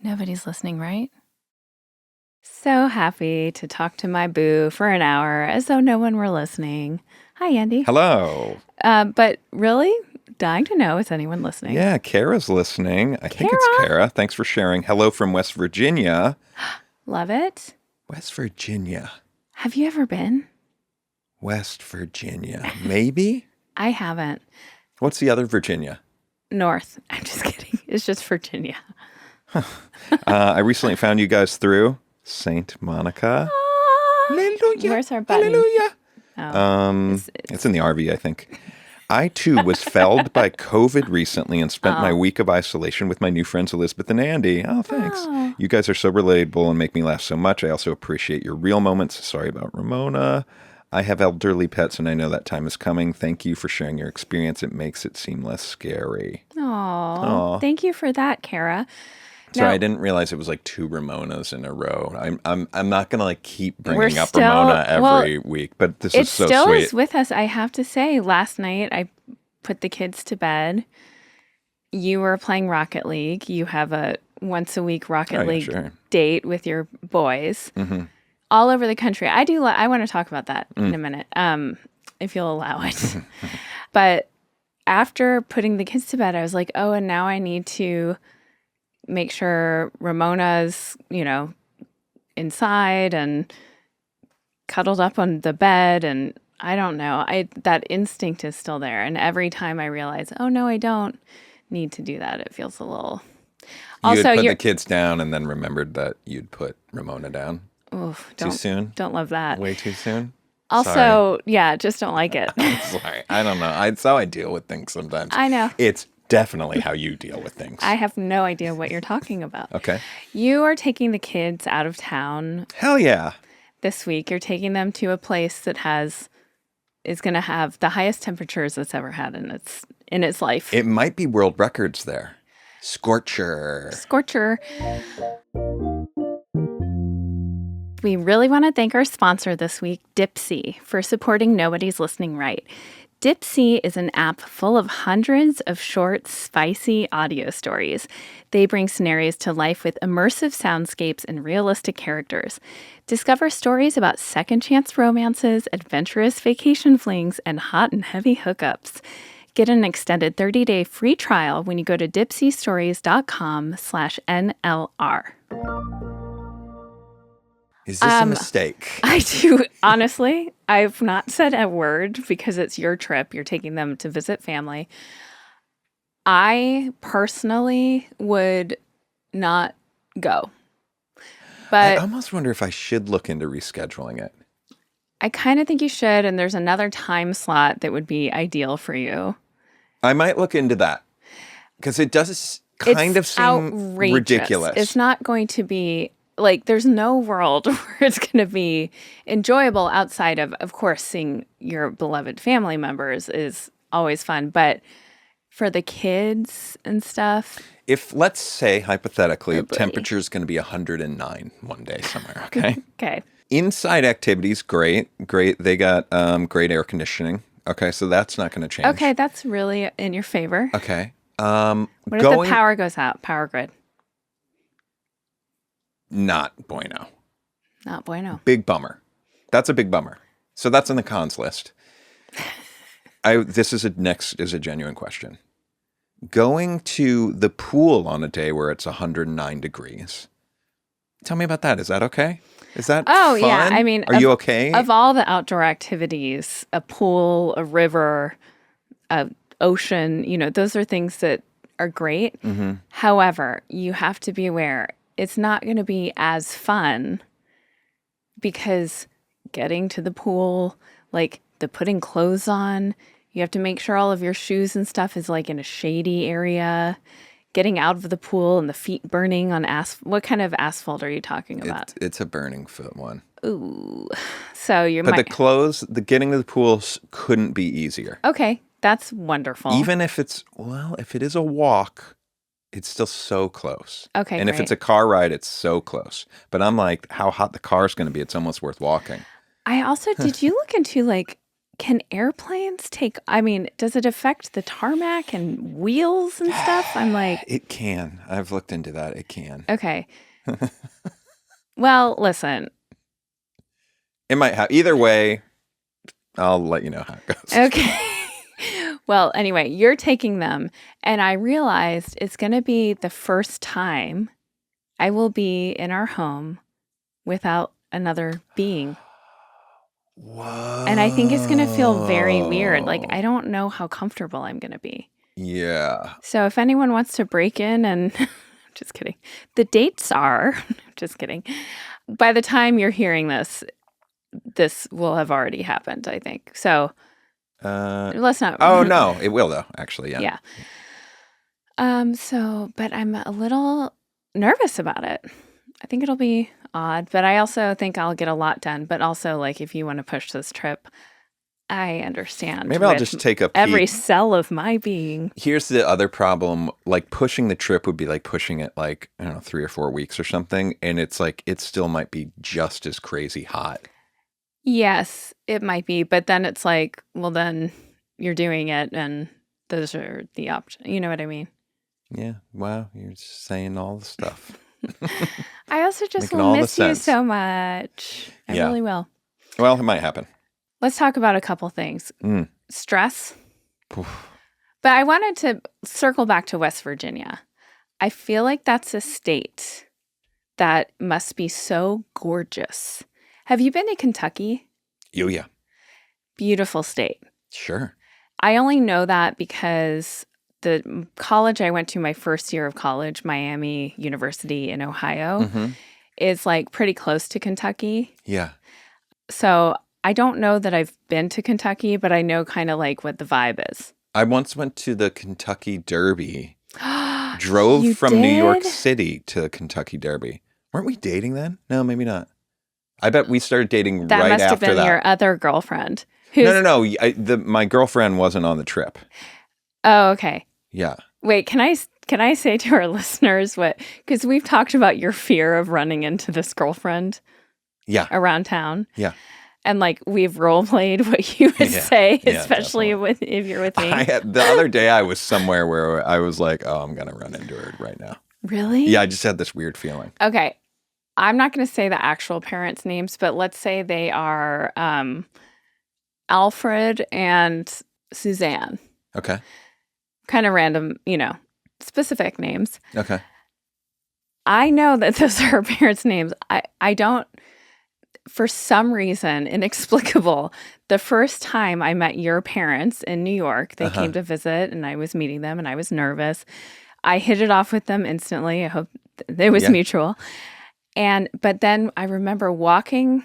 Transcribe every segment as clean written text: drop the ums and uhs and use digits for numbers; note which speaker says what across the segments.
Speaker 1: Nobody's listening, right? So happy to talk to my boo for an hour as though no one were listening. Hi, Andy.
Speaker 2: Hello.
Speaker 1: But really, dying to know, is anyone listening?
Speaker 2: Yeah, Kara's listening. I think it's Kara. Thanks for sharing. Hello from West Virginia.
Speaker 1: Love it.
Speaker 2: West Virginia.
Speaker 1: Have you ever been?
Speaker 2: West Virginia. Maybe?
Speaker 1: I haven't.
Speaker 2: What's the other Virginia?
Speaker 1: North. I'm just kidding. It's just Virginia.
Speaker 2: I recently found you guys through St. Monica. Hallelujah.
Speaker 1: Where's our button?
Speaker 2: Hallelujah.
Speaker 1: Oh,
Speaker 2: It's in the RV, I think. I, too, was felled by COVID recently and spent my week of isolation with my new friends Elizabeth and Andy. Oh, thanks.
Speaker 1: Oh.
Speaker 2: You guys are so relatable and make me laugh so much. I also appreciate your real moments. Sorry about Ramona. I have elderly pets, and I know that time is coming. Thank you for sharing your experience. It makes it seem less scary.
Speaker 1: Aw. Thank you for that, Kara.
Speaker 2: Sorry, I didn't realize it was like 2 Ramonas in a row. I'm not gonna like keep bringing
Speaker 1: We're
Speaker 2: up
Speaker 1: still-
Speaker 2: Ramona every
Speaker 1: well,
Speaker 2: week, but this
Speaker 1: It
Speaker 2: is so
Speaker 1: still
Speaker 2: sweet.
Speaker 1: is with us. I have to say, last night I put the kids to bed. You were playing Rocket League. You have a once a week Rocket League date with your boys all over the country. I want to talk about that in a minute, if you'll allow it. But after putting the kids to bed, I was like, oh, and now I need to make sure Ramona's, inside and cuddled up on the bed. And I don't know, that instinct is still there. And every time I realize, oh, no, I don't need to do that, it feels a little...
Speaker 2: You had put the kids down and then remembered that you'd put Ramona down.
Speaker 1: Oof,
Speaker 2: too soon?
Speaker 1: Don't love that.
Speaker 2: Way too soon?
Speaker 1: Also,
Speaker 2: Sorry.
Speaker 1: yeah, just don't like it.
Speaker 2: Sorry. I don't know. It's how I deal with things sometimes.
Speaker 1: I know.
Speaker 2: It's definitely how you deal with things.
Speaker 1: I have no idea what you're talking about.
Speaker 2: Okay.
Speaker 1: You are taking the kids out of town.
Speaker 2: Hell yeah.
Speaker 1: This week. You're taking them to a place that is going to have the highest temperatures it's ever had in its life.
Speaker 2: It might be world records there. Scorcher.
Speaker 1: We really want to thank our sponsor this week, Dipsea, for supporting Nobody's Listening Right. Dipsea is an app full of hundreds of short, spicy audio stories. They bring scenarios to life with immersive soundscapes and realistic characters. Discover stories about second chance romances, adventurous vacation flings, and hot and heavy hookups. Get an extended 30-day free trial when you go to dipseastories.com/NLR.
Speaker 2: Is this a mistake?
Speaker 1: I do. Honestly, I've not said a word because it's your trip. You're taking them to visit family. I personally would not go. But
Speaker 2: I almost wonder if I should look into rescheduling it.
Speaker 1: I kind of think you should, and there's another time slot that would be ideal for you.
Speaker 2: I might look into that because it does kind of seem
Speaker 1: outrageous.
Speaker 2: Ridiculous.
Speaker 1: It's not going to be... Like, there's no world where it's going to be enjoyable outside of course, seeing your beloved family members is always fun. But for the kids and stuff...
Speaker 2: If, let's say, hypothetically, temperature is going to be 109 one day somewhere, okay?
Speaker 1: Okay.
Speaker 2: Inside activities, great. They got great air conditioning. Okay, so that's not going to change.
Speaker 1: Okay, that's really in your favor.
Speaker 2: Okay.
Speaker 1: What if the power goes out? Power grid.
Speaker 2: Not bueno.
Speaker 1: Not bueno.
Speaker 2: Big bummer. That's a big bummer. So that's on the cons list. This is a genuine question. Going to the pool on a day where it's 109 degrees. Tell me about that. Is that okay? Is that fun?
Speaker 1: Yeah. I mean,
Speaker 2: are you okay?
Speaker 1: Of all the outdoor activities, a pool, a river, a ocean, those are things that are great. Mm-hmm. However, you have to be aware it's not going to be as fun because getting to the pool, like the putting clothes on, you have to make sure all of your shoes and stuff is like in a shady area. Getting out of the pool and the feet burning on asphalt. What kind of asphalt are you talking about?
Speaker 2: It's a burning foot one.
Speaker 1: Ooh. So
Speaker 2: But the clothes, the getting to the pool couldn't be easier.
Speaker 1: Okay. That's wonderful.
Speaker 2: Even if if it is a walk, It's still so close.
Speaker 1: Okay,
Speaker 2: And if
Speaker 1: great.
Speaker 2: it's a car ride, it's so close. But I'm like, how hot the car's going to be, it's almost worth walking.
Speaker 1: I also, did you look into like, can airplanes take, I mean, does it affect the tarmac and wheels and stuff? I'm like,
Speaker 2: It can. I've looked into that. It can.
Speaker 1: okay. Well, listen.
Speaker 2: It might have. Either way, I'll let you know how it goes.
Speaker 1: Okay. Well, anyway, you're taking them. And I realized it's going to be the first time I will be in our home without another being.
Speaker 2: Whoa.
Speaker 1: And I think it's going to feel very weird. Like, I don't know how comfortable I'm going to be.
Speaker 2: Yeah.
Speaker 1: So if anyone wants to break in and just kidding. The dates are just kidding. By the time you're hearing this, this will have already happened, I think. So let's not.
Speaker 2: Oh, no. It will, though, actually. Yeah.
Speaker 1: Yeah. But I'm a little nervous about it. I think it'll be odd, but I also think I'll get a lot done. But also, like, if you want to push this trip, I understand.
Speaker 2: Maybe I'll just take a peek.
Speaker 1: Every cell of my being.
Speaker 2: Here's the other problem. Like, pushing the trip would be like pushing it, like, I don't know, 3 or 4 weeks or something. And it's like, it still might be just as crazy hot.
Speaker 1: Yes, it might be. But then it's like, well, then you're doing it, and those are the options. You know what I mean?
Speaker 2: Yeah. Wow. You're just saying all the stuff.
Speaker 1: I also just
Speaker 2: Making
Speaker 1: will
Speaker 2: all the
Speaker 1: miss you
Speaker 2: sense.
Speaker 1: so much. I
Speaker 2: Yeah.
Speaker 1: really will.
Speaker 2: Well, it might happen.
Speaker 1: Let's talk about a couple things. Stress.
Speaker 2: Oof.
Speaker 1: But I wanted to circle back to West Virginia. I feel like that's a state that must be so gorgeous. Have you been to Kentucky?
Speaker 2: Oh, yeah.
Speaker 1: Beautiful state.
Speaker 2: Sure.
Speaker 1: I only know that because the college I went to my first year of college, Miami University in Ohio, is like pretty close to Kentucky.
Speaker 2: Yeah.
Speaker 1: So I don't know that I've been to Kentucky, but I know kind of like what the vibe is.
Speaker 2: I once went to the Kentucky Derby. Drove
Speaker 1: You
Speaker 2: from New York
Speaker 1: did?
Speaker 2: City to the Kentucky Derby. Weren't we dating then? No, maybe not. I bet we started dating
Speaker 1: That
Speaker 2: right
Speaker 1: must have
Speaker 2: after
Speaker 1: been
Speaker 2: that.
Speaker 1: your other girlfriend. Who's...
Speaker 2: No. My girlfriend wasn't on the trip.
Speaker 1: Oh, okay.
Speaker 2: Yeah.
Speaker 1: Wait, can I say to our listeners what? Because we've talked about your fear of running into this girlfriend.
Speaker 2: Yeah.
Speaker 1: Around town.
Speaker 2: Yeah.
Speaker 1: And like we've role played what you would say,
Speaker 2: Yeah,
Speaker 1: especially if you're with me.
Speaker 2: The other day I was somewhere where I was like, oh, I'm gonna run into her right now.
Speaker 1: Really?
Speaker 2: Yeah, I just had this weird feeling.
Speaker 1: Okay. I'm not going to say the actual parents' names, but let's say they are Alfred and Suzanne.
Speaker 2: Okay.
Speaker 1: Kind of random, specific names.
Speaker 2: Okay.
Speaker 1: I know that those are her parents' names. I don't, for some reason, inexplicable, the first time I met your parents in New York, they came to visit and I was meeting them and I was nervous. I hit it off with them instantly. I hope it was mutual. But then I remember walking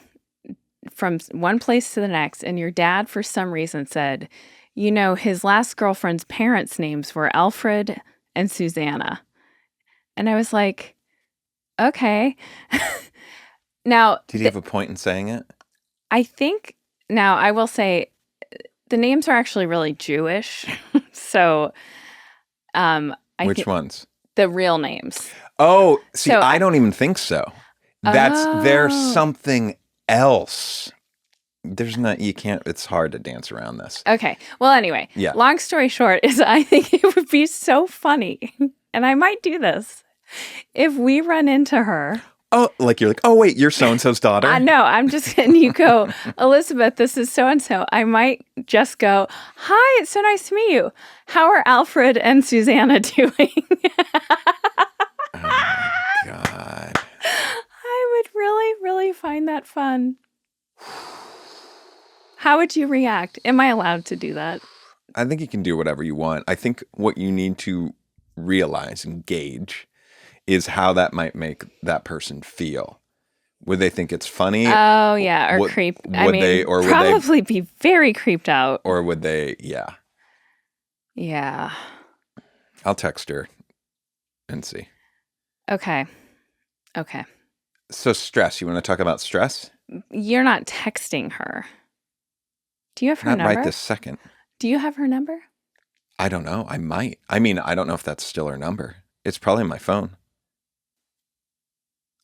Speaker 1: from one place to the next, and your dad, for some reason, said, his last girlfriend's parents' names were Alfred and Susanna. And I was like, okay. Now,
Speaker 2: did he have a point in saying it?
Speaker 1: I think, now I will say, the names are actually really Jewish. So,
Speaker 2: Which ones?
Speaker 1: The real names.
Speaker 2: Oh, see,
Speaker 1: So
Speaker 2: I don't even think so. There's something else. It's hard to dance around this.
Speaker 1: Okay. Well, anyway, long story short is I think it would be so funny, and I might do this, if we run into her.
Speaker 2: Oh, like you're like, oh, wait, you're so-and-so's daughter?
Speaker 1: No, I'm just, and you go, Elizabeth, this is so-and-so. I might just go, hi, it's so nice to meet you. How are Alfred and Susanna doing?
Speaker 2: Oh, my God.
Speaker 1: I would really, really find that fun. How would you react? Am I allowed to do that?
Speaker 2: I think you can do whatever you want. I think what you need to realize and gauge is how that might make that person feel. Would they think it's funny?
Speaker 1: Oh, yeah, or creep. Probably be very creeped out.
Speaker 2: Or would they, yeah.
Speaker 1: Yeah.
Speaker 2: I'll text her and see.
Speaker 1: Okay.
Speaker 2: So stress, you want to talk about stress?
Speaker 1: You're not texting her. Do you have her
Speaker 2: Not
Speaker 1: number?
Speaker 2: right this second.
Speaker 1: Do you have her number?
Speaker 2: I don't know. I might. I mean, I don't know if that's still her number. It's probably my phone.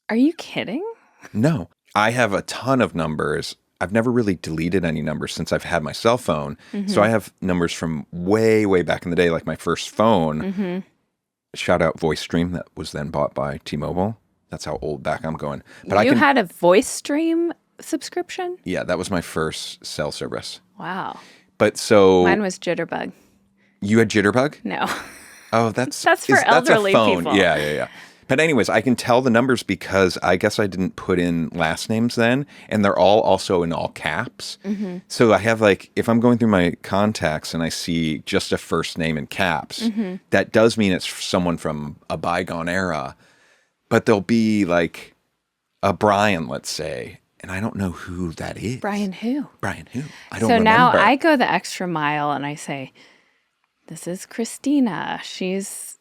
Speaker 1: Are you kidding?
Speaker 2: No, I have a ton of numbers. I've never really deleted any numbers since I've had my cell phone. So I have numbers from way, way back in the day, like my first phone. Shout out VoiceStream that was then bought by T-Mobile. That's how old back I'm going. But
Speaker 1: You had a voice stream subscription?
Speaker 2: Yeah, that was my first cell service.
Speaker 1: Wow.
Speaker 2: But so
Speaker 1: Mine was Jitterbug.
Speaker 2: you had Jitterbug?
Speaker 1: No.
Speaker 2: Oh, that's
Speaker 1: for elderly
Speaker 2: that's a phone.
Speaker 1: people.
Speaker 2: Yeah. But anyways, I can tell the numbers because I guess I didn't put in last names then, and they're all also in all caps. So I have like, if I'm going through my contacts and I see just a first name in caps, that does mean it's someone from a bygone era. But there'll be like a Brian, let's say, and I don't know who that is.
Speaker 1: Brian who?
Speaker 2: Brian who? I don't
Speaker 1: So
Speaker 2: remember.
Speaker 1: now I go the extra mile and I say, this is Christina. She's,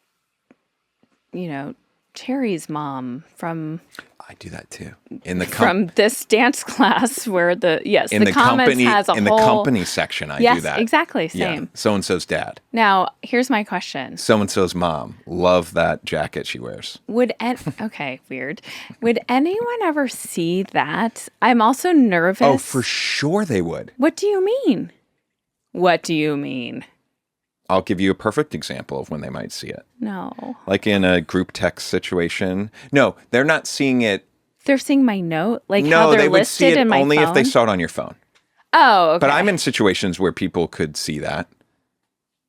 Speaker 1: Cherry's mom from
Speaker 2: I do that too. In the
Speaker 1: from this dance class where the
Speaker 2: in the
Speaker 1: comments
Speaker 2: company
Speaker 1: has a
Speaker 2: in
Speaker 1: whole
Speaker 2: the company section, I do that.
Speaker 1: Exactly, same.
Speaker 2: So and so's dad.
Speaker 1: Now, here's my question.
Speaker 2: So and so's mom. Love that jacket she wears.
Speaker 1: Okay, weird. Would anyone ever see that? I'm also nervous.
Speaker 2: Oh, for sure they would.
Speaker 1: What do you mean? What do you mean?
Speaker 2: I'll give you a perfect example of when they might see it.
Speaker 1: No.
Speaker 2: Like in a group text situation. No, they're not seeing it.
Speaker 1: They're seeing my note, like
Speaker 2: No,
Speaker 1: how they're
Speaker 2: they would see
Speaker 1: listed
Speaker 2: it
Speaker 1: in my
Speaker 2: only
Speaker 1: phone.
Speaker 2: if they saw it on your phone.
Speaker 1: Oh, okay.
Speaker 2: But I'm in situations where people could see that.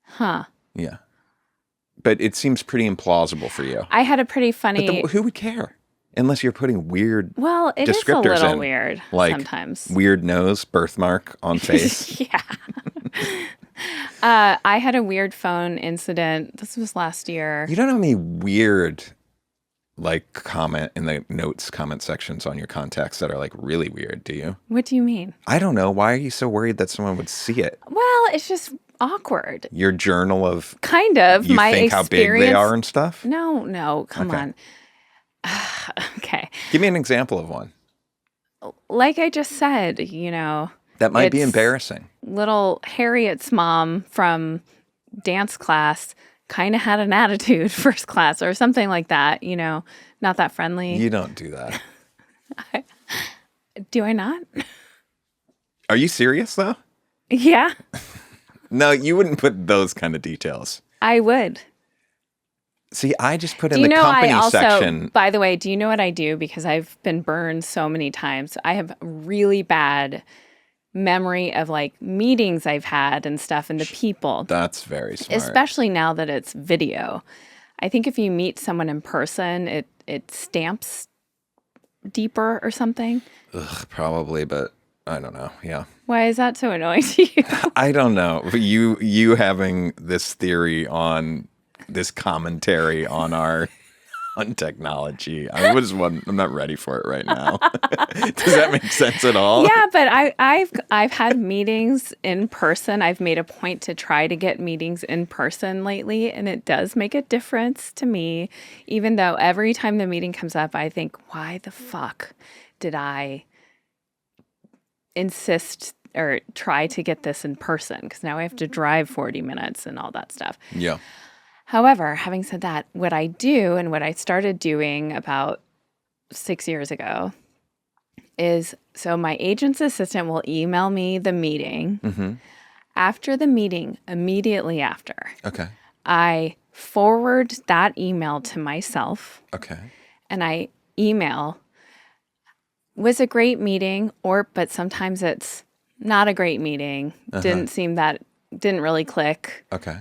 Speaker 1: Huh.
Speaker 2: Yeah. But it seems pretty implausible for you.
Speaker 1: I had a pretty funny.
Speaker 2: But who would care? Unless you're putting weird
Speaker 1: Well, it is a
Speaker 2: descriptors
Speaker 1: little
Speaker 2: in,
Speaker 1: weird
Speaker 2: like
Speaker 1: sometimes.
Speaker 2: weird nose, birthmark on face.
Speaker 1: Yeah. I had a weird phone incident. This was last year.
Speaker 2: You don't have any weird, like, comment in the notes, comment sections on your contacts that are, like, really weird, do you?
Speaker 1: What do you mean?
Speaker 2: I don't know. Why are you so worried that someone would see it?
Speaker 1: Well, it's just awkward.
Speaker 2: Your journal of
Speaker 1: Kind of.
Speaker 2: you
Speaker 1: My
Speaker 2: think how big they are and stuff?
Speaker 1: No, come
Speaker 2: Okay.
Speaker 1: on. Okay.
Speaker 2: Give me an example of one.
Speaker 1: Like I just said,
Speaker 2: That might be
Speaker 1: It's-
Speaker 2: embarrassing.
Speaker 1: little Harriet's mom from dance class kind of had an attitude first class or something like that, not that friendly.
Speaker 2: You don't do that.
Speaker 1: Do I not?
Speaker 2: Are you serious, though?
Speaker 1: Yeah,
Speaker 2: No, you wouldn't put those kind of details.
Speaker 1: I would.
Speaker 2: See, I just put
Speaker 1: Do
Speaker 2: in
Speaker 1: you
Speaker 2: the
Speaker 1: know
Speaker 2: company
Speaker 1: I also,
Speaker 2: section.
Speaker 1: by the way, do you know what I do? Because I've been burned so many times. I have really bad memory of like meetings I've had and stuff and the people,
Speaker 2: That's very smart.
Speaker 1: especially now that it's video. I think if you meet someone in person, it stamps deeper or something.
Speaker 2: Ugh, probably, but I don't know. Yeah.
Speaker 1: Why is that so annoying to you?
Speaker 2: I don't know. But you having this theory on this commentary on on technology. I'm not ready for it right now. Does that make sense at all?
Speaker 1: Yeah, but I've had meetings in person. I've made a point to try to get meetings in person lately, and it does make a difference to me. Even though every time the meeting comes up, I think, why the fuck did I insist or try to get this in person? Because now I have to drive 40 minutes and all that stuff.
Speaker 2: Yeah.
Speaker 1: However, having said that, what I do and what I started doing about 6 years ago is so my agent's assistant will email me the meeting.
Speaker 2: Mm-hmm.
Speaker 1: After the meeting, immediately after,
Speaker 2: Okay.
Speaker 1: I forward that email to myself
Speaker 2: Okay.
Speaker 1: and I email, was a great meeting, but sometimes it's not a great meeting. Didn't really click.
Speaker 2: Okay.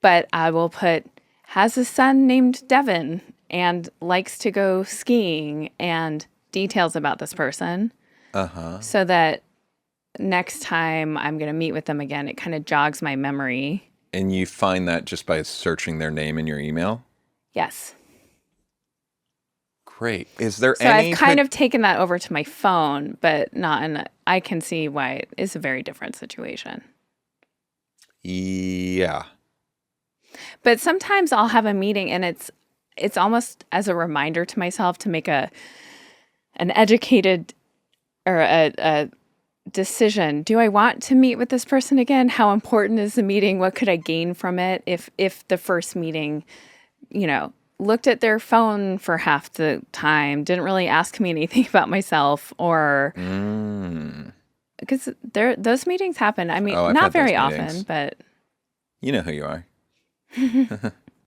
Speaker 1: But I will put, has a son named Devin and likes to go skiing and details about this person.
Speaker 2: Uh-huh.
Speaker 1: So that next time I'm going to meet with them again, it kind of jogs my memory.
Speaker 2: And you find that just by searching their name in your email?
Speaker 1: Yes.
Speaker 2: Great. Is there
Speaker 1: So
Speaker 2: any
Speaker 1: I've kind of taken that over to my phone, but I can see why it is a very different situation.
Speaker 2: Yeah.
Speaker 1: But sometimes I'll have a meeting and it's almost as a reminder to myself to make an educated or a decision. Do I want to meet with this person again? How important is the meeting? What could I gain from it if the first meeting, looked at their phone for half the time, didn't really ask me anything about myself, or because those meetings happen. I mean,
Speaker 2: Oh, I've
Speaker 1: not
Speaker 2: had those
Speaker 1: very often,
Speaker 2: meetings.
Speaker 1: but
Speaker 2: You know who you are.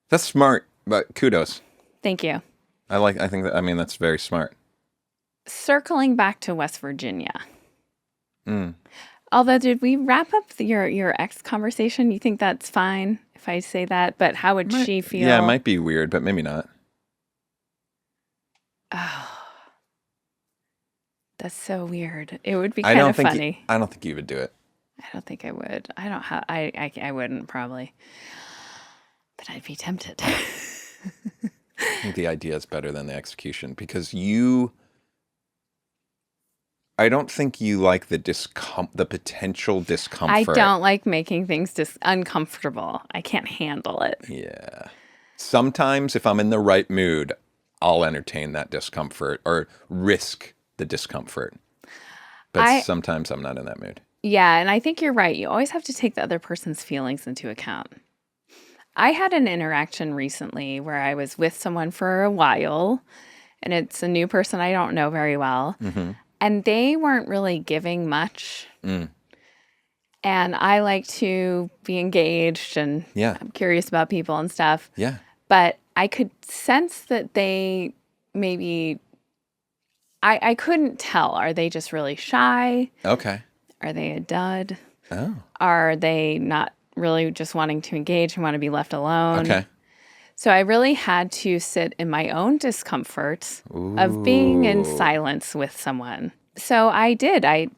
Speaker 2: That's smart, but kudos.
Speaker 1: thank you.
Speaker 2: I think that, I mean, that's very smart.
Speaker 1: Circling back to West Virginia.
Speaker 2: Mm.
Speaker 1: Although, did we wrap up your ex conversation? You think that's fine if I say that? But how would she feel?
Speaker 2: Yeah, it might be weird, but maybe not.
Speaker 1: Oh, that's so weird. It would be kind of funny.
Speaker 2: I don't think you would do it.
Speaker 1: I don't think I would. I don't have. I wouldn't probably, but I'd be tempted.
Speaker 2: I think the idea is better than the execution because I don't think you like the potential discomfort.
Speaker 1: I don't like making things uncomfortable. I can't handle it.
Speaker 2: Yeah. Sometimes if I'm in the right mood, I'll entertain that discomfort or risk the discomfort. But sometimes I'm not in that mood.
Speaker 1: Yeah, and I think you're right. You always have to take the other person's feelings into account. I had an interaction recently where I was with someone for a while, and it's a new person I don't know very well.
Speaker 2: Mm-hmm.
Speaker 1: And they weren't really giving much. And I like to be engaged and I'm curious about people and stuff.
Speaker 2: Yeah.
Speaker 1: But I could sense that they maybe, I couldn't tell. Are they just really shy?
Speaker 2: Okay.
Speaker 1: Are they a dud?
Speaker 2: Oh.
Speaker 1: Are they not really just wanting to engage and want to be left alone?
Speaker 2: Okay.
Speaker 1: So I really had to sit in my own discomfort of being in silence with someone. So I did. I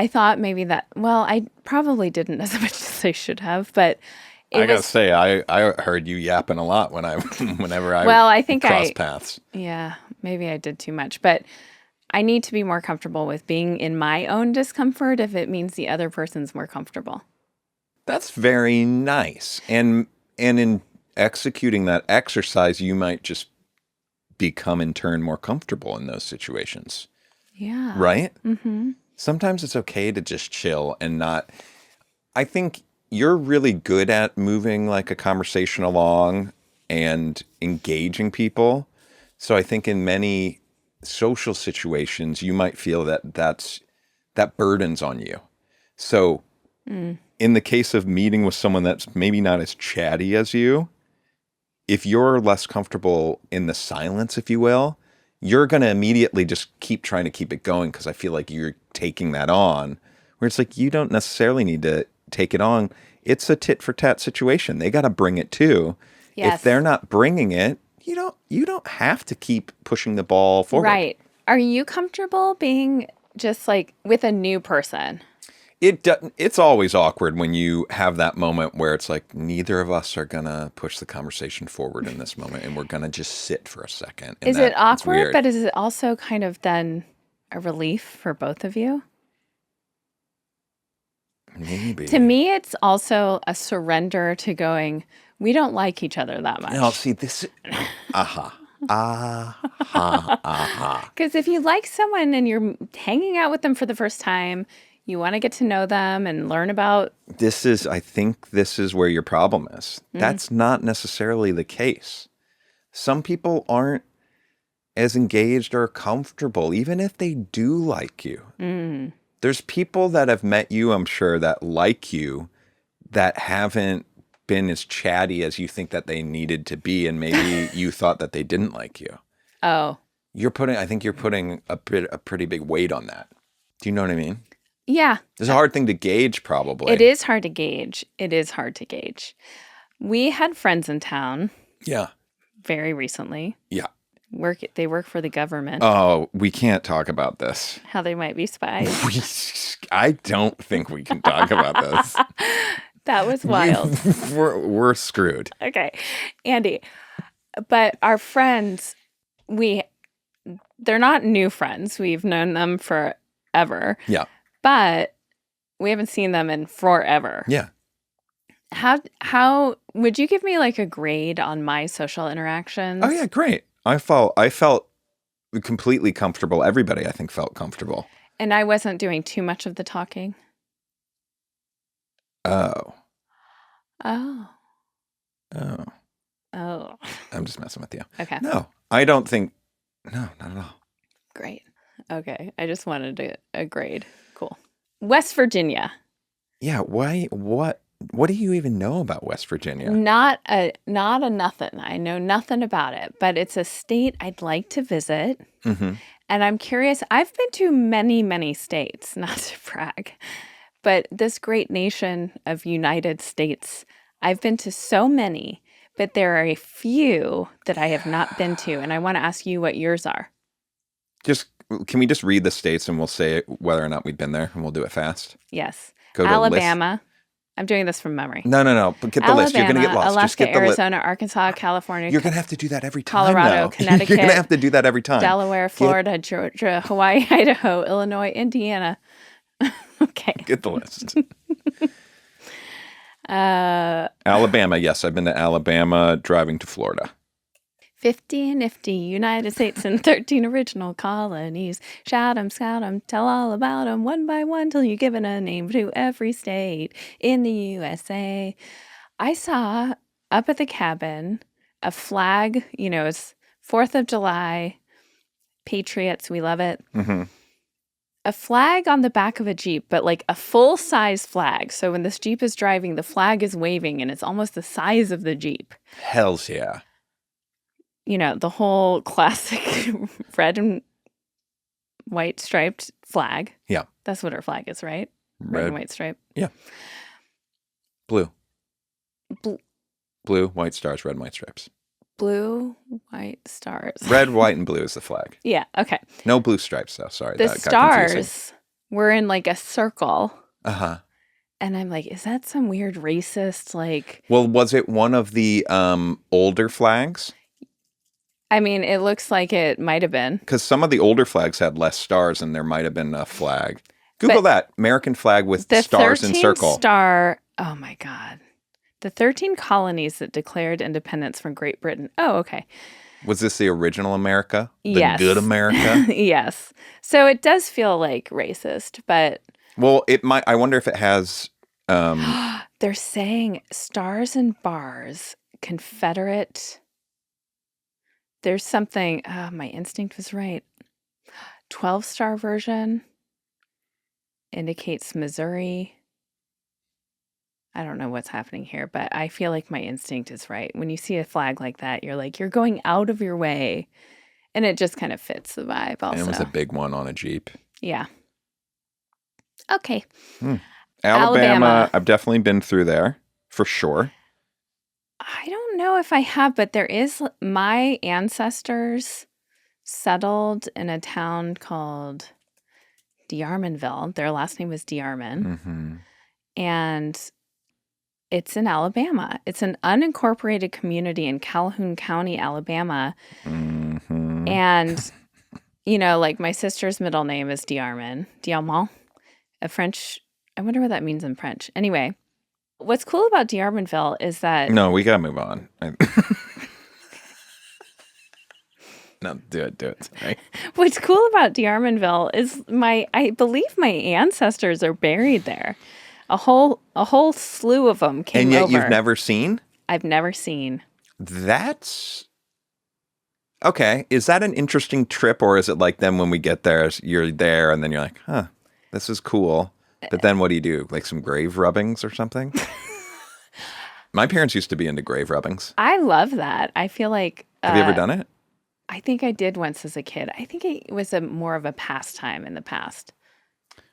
Speaker 1: thought maybe that, well, I probably didn't as much as I should have, but
Speaker 2: I gotta say, I heard you yapping a lot whenever I think cross paths.
Speaker 1: Yeah, maybe I did too much, but I need to be more comfortable with being in my own discomfort if it means the other person's more comfortable.
Speaker 2: That's very nice. And in executing that exercise, you might just become in turn more comfortable in those situations.
Speaker 1: Yeah.
Speaker 2: Right? Mm-hmm. Sometimes it's okay to just chill and not. I think you're really good at moving like a conversation along and engaging people. So I think in many social situations, you might feel that burden's on you. So in the case of meeting with someone that's maybe not as chatty as you, if you're less comfortable in the silence, if you will, you're going to immediately just keep trying to keep it going because I feel like you're taking that on, where it's like you don't necessarily need to take it on. It's a tit for tat situation. They got to bring it too.
Speaker 1: Yes.
Speaker 2: If they're not bringing it, you don't have to keep pushing the ball forward.
Speaker 1: Right. Are you comfortable being just like with a new person?
Speaker 2: It's always awkward when you have that moment where it's like neither of us are gonna push the conversation forward in this moment, and we're gonna just sit for a second.
Speaker 1: Is it awkward? But is it also kind of then a relief for both of you?
Speaker 2: Maybe.
Speaker 1: To me, it's also a surrender to going, we don't like each other that much.
Speaker 2: No, see, this is...
Speaker 1: Because if you like someone and you're hanging out with them for the first time, you want to get to know them and learn about...
Speaker 2: I think this is where your problem is. That's not necessarily the case. Some people aren't as engaged or comfortable, even if they do like you. There's people that have met you, I'm sure, that like you, that haven't been as chatty as you think that they needed to be, and maybe you thought that they didn't like you.
Speaker 1: Oh.
Speaker 2: I think you're putting a pretty big weight on that. Do you know what I mean?
Speaker 1: Yeah.
Speaker 2: It's a hard thing to gauge, probably.
Speaker 1: It is hard to gauge. We had friends in town.
Speaker 2: Yeah.
Speaker 1: Very recently.
Speaker 2: Yeah.
Speaker 1: They work for the government.
Speaker 2: Oh, we can't talk about this.
Speaker 1: How they might be spies.
Speaker 2: I don't think we can talk about this.
Speaker 1: That was wild.
Speaker 2: We're screwed.
Speaker 1: Okay. Andy, but our friends, they're not new friends. We've known them forever.
Speaker 2: Yeah.
Speaker 1: But we haven't seen them in forever.
Speaker 2: Yeah.
Speaker 1: How would you give me like a grade on my social interactions?
Speaker 2: Oh yeah, great. I felt completely comfortable. Everybody, I think, felt comfortable.
Speaker 1: And I wasn't doing too much of the talking.
Speaker 2: Oh.
Speaker 1: Oh.
Speaker 2: Oh.
Speaker 1: Oh,
Speaker 2: I'm just messing with you.
Speaker 1: okay.
Speaker 2: No, I don't think. No, not at all.
Speaker 1: Great. Okay. I just wanted a grade. Cool. West Virginia.
Speaker 2: Yeah. Why? What do you even know about West Virginia?
Speaker 1: Not a nothing. I know nothing about it, but it's a state I'd like to visit.
Speaker 2: Mm-hmm.
Speaker 1: And I'm curious. I've been to many, many states, not to brag, but this great nation of United States, I've been to so many, but there are a few that I have not been to. And I want to ask you what yours are.
Speaker 2: Can we just read the states and we'll say whether or not we've been there, and we'll do it fast.
Speaker 1: Yes.
Speaker 2: Go to
Speaker 1: Alabama. I'm doing this from memory.
Speaker 2: No. But get the list. You're gonna get lost.
Speaker 1: Alaska,
Speaker 2: Just get the
Speaker 1: Arizona, Arkansas, California.
Speaker 2: You're gonna have to do that every time.
Speaker 1: Colorado,
Speaker 2: though.
Speaker 1: Connecticut.
Speaker 2: You're gonna have to do that every time.
Speaker 1: Delaware, Florida, Georgia, Hawaii, Idaho, Illinois, Indiana. Okay.
Speaker 2: Get the list. Alabama. Yes, I've been to Alabama. Driving to Florida.
Speaker 1: 50 nifty United States and 13 original colonies. Shout 'em, scout 'em, tell all about 'em one by one till you're given a name to every state in the USA. I saw up at the cabin a flag, it's 4th of July, Patriots, we love it.
Speaker 2: Mm-hmm.
Speaker 1: A flag on the back of a Jeep, but like a full-size flag. So when this Jeep is driving, the flag is waving and it's almost the size of the Jeep.
Speaker 2: Hells yeah.
Speaker 1: The whole classic red and white striped flag.
Speaker 2: Yeah.
Speaker 1: That's what our flag is, right? Red and white stripe.
Speaker 2: Yeah. Blue.
Speaker 1: Bl-
Speaker 2: Blue, white stars, red and white stripes.
Speaker 1: Blue, white stars.
Speaker 2: Red, white, and blue is the flag.
Speaker 1: Yeah, okay.
Speaker 2: No blue stripes, though. Sorry,
Speaker 1: The
Speaker 2: that got confusing.
Speaker 1: stars were in like a circle.
Speaker 2: Uh-huh.
Speaker 1: And I'm like, is that some weird racist, like...
Speaker 2: Well, was it one of the older flags?
Speaker 1: I mean, it looks like it might have been.
Speaker 2: Because some of the older flags had less stars, and there might have been a flag. Google that. American flag with
Speaker 1: the
Speaker 2: stars in circle.
Speaker 1: Oh, my God. The 13 colonies that declared independence from Great Britain. Oh, okay.
Speaker 2: Was this the original America? The
Speaker 1: Yes.
Speaker 2: good America?
Speaker 1: Yes. So it does feel like racist, but...
Speaker 2: Well, it might. I wonder if it has...
Speaker 1: They're saying stars and bars, Confederate... There's something, my instinct was right. 12-star version indicates Missouri. I don't know what's happening here, but I feel like my instinct is right. When you see a flag like that, you're like, you're going out of your way. And it just kind of fits the vibe also.
Speaker 2: And it was a big one on a Jeep.
Speaker 1: Yeah. Okay.
Speaker 2: Alabama, I've definitely been through there, for sure.
Speaker 1: I don't know if I have, but my ancestors settled in a town called DeArmonville. Their last name was DeArmond.
Speaker 2: Mm-hmm.
Speaker 1: And it's in Alabama. It's an unincorporated community in Calhoun County, Alabama.
Speaker 2: Mm-hmm.
Speaker 1: And, like my sister's middle name is Diarmond, a French. I wonder what that means in French. Anyway. What's cool about DeArmonville is that...
Speaker 2: No, we got to move on. No, do it. Sorry.
Speaker 1: What's cool about DeArmonville is I believe my ancestors are buried there. A whole slew of them came over.
Speaker 2: And yet you've never seen?
Speaker 1: I've never seen.
Speaker 2: That's... Okay. Is that an interesting trip, or is it like then when we get there, you're there and then you're like, huh, this is cool. But then what do you do? Like some grave rubbings or something? My parents used to be into grave rubbings.
Speaker 1: I love that. I feel like...
Speaker 2: Have you ever done it?
Speaker 1: I think I did once as a kid. I think it was more of a pastime in the past.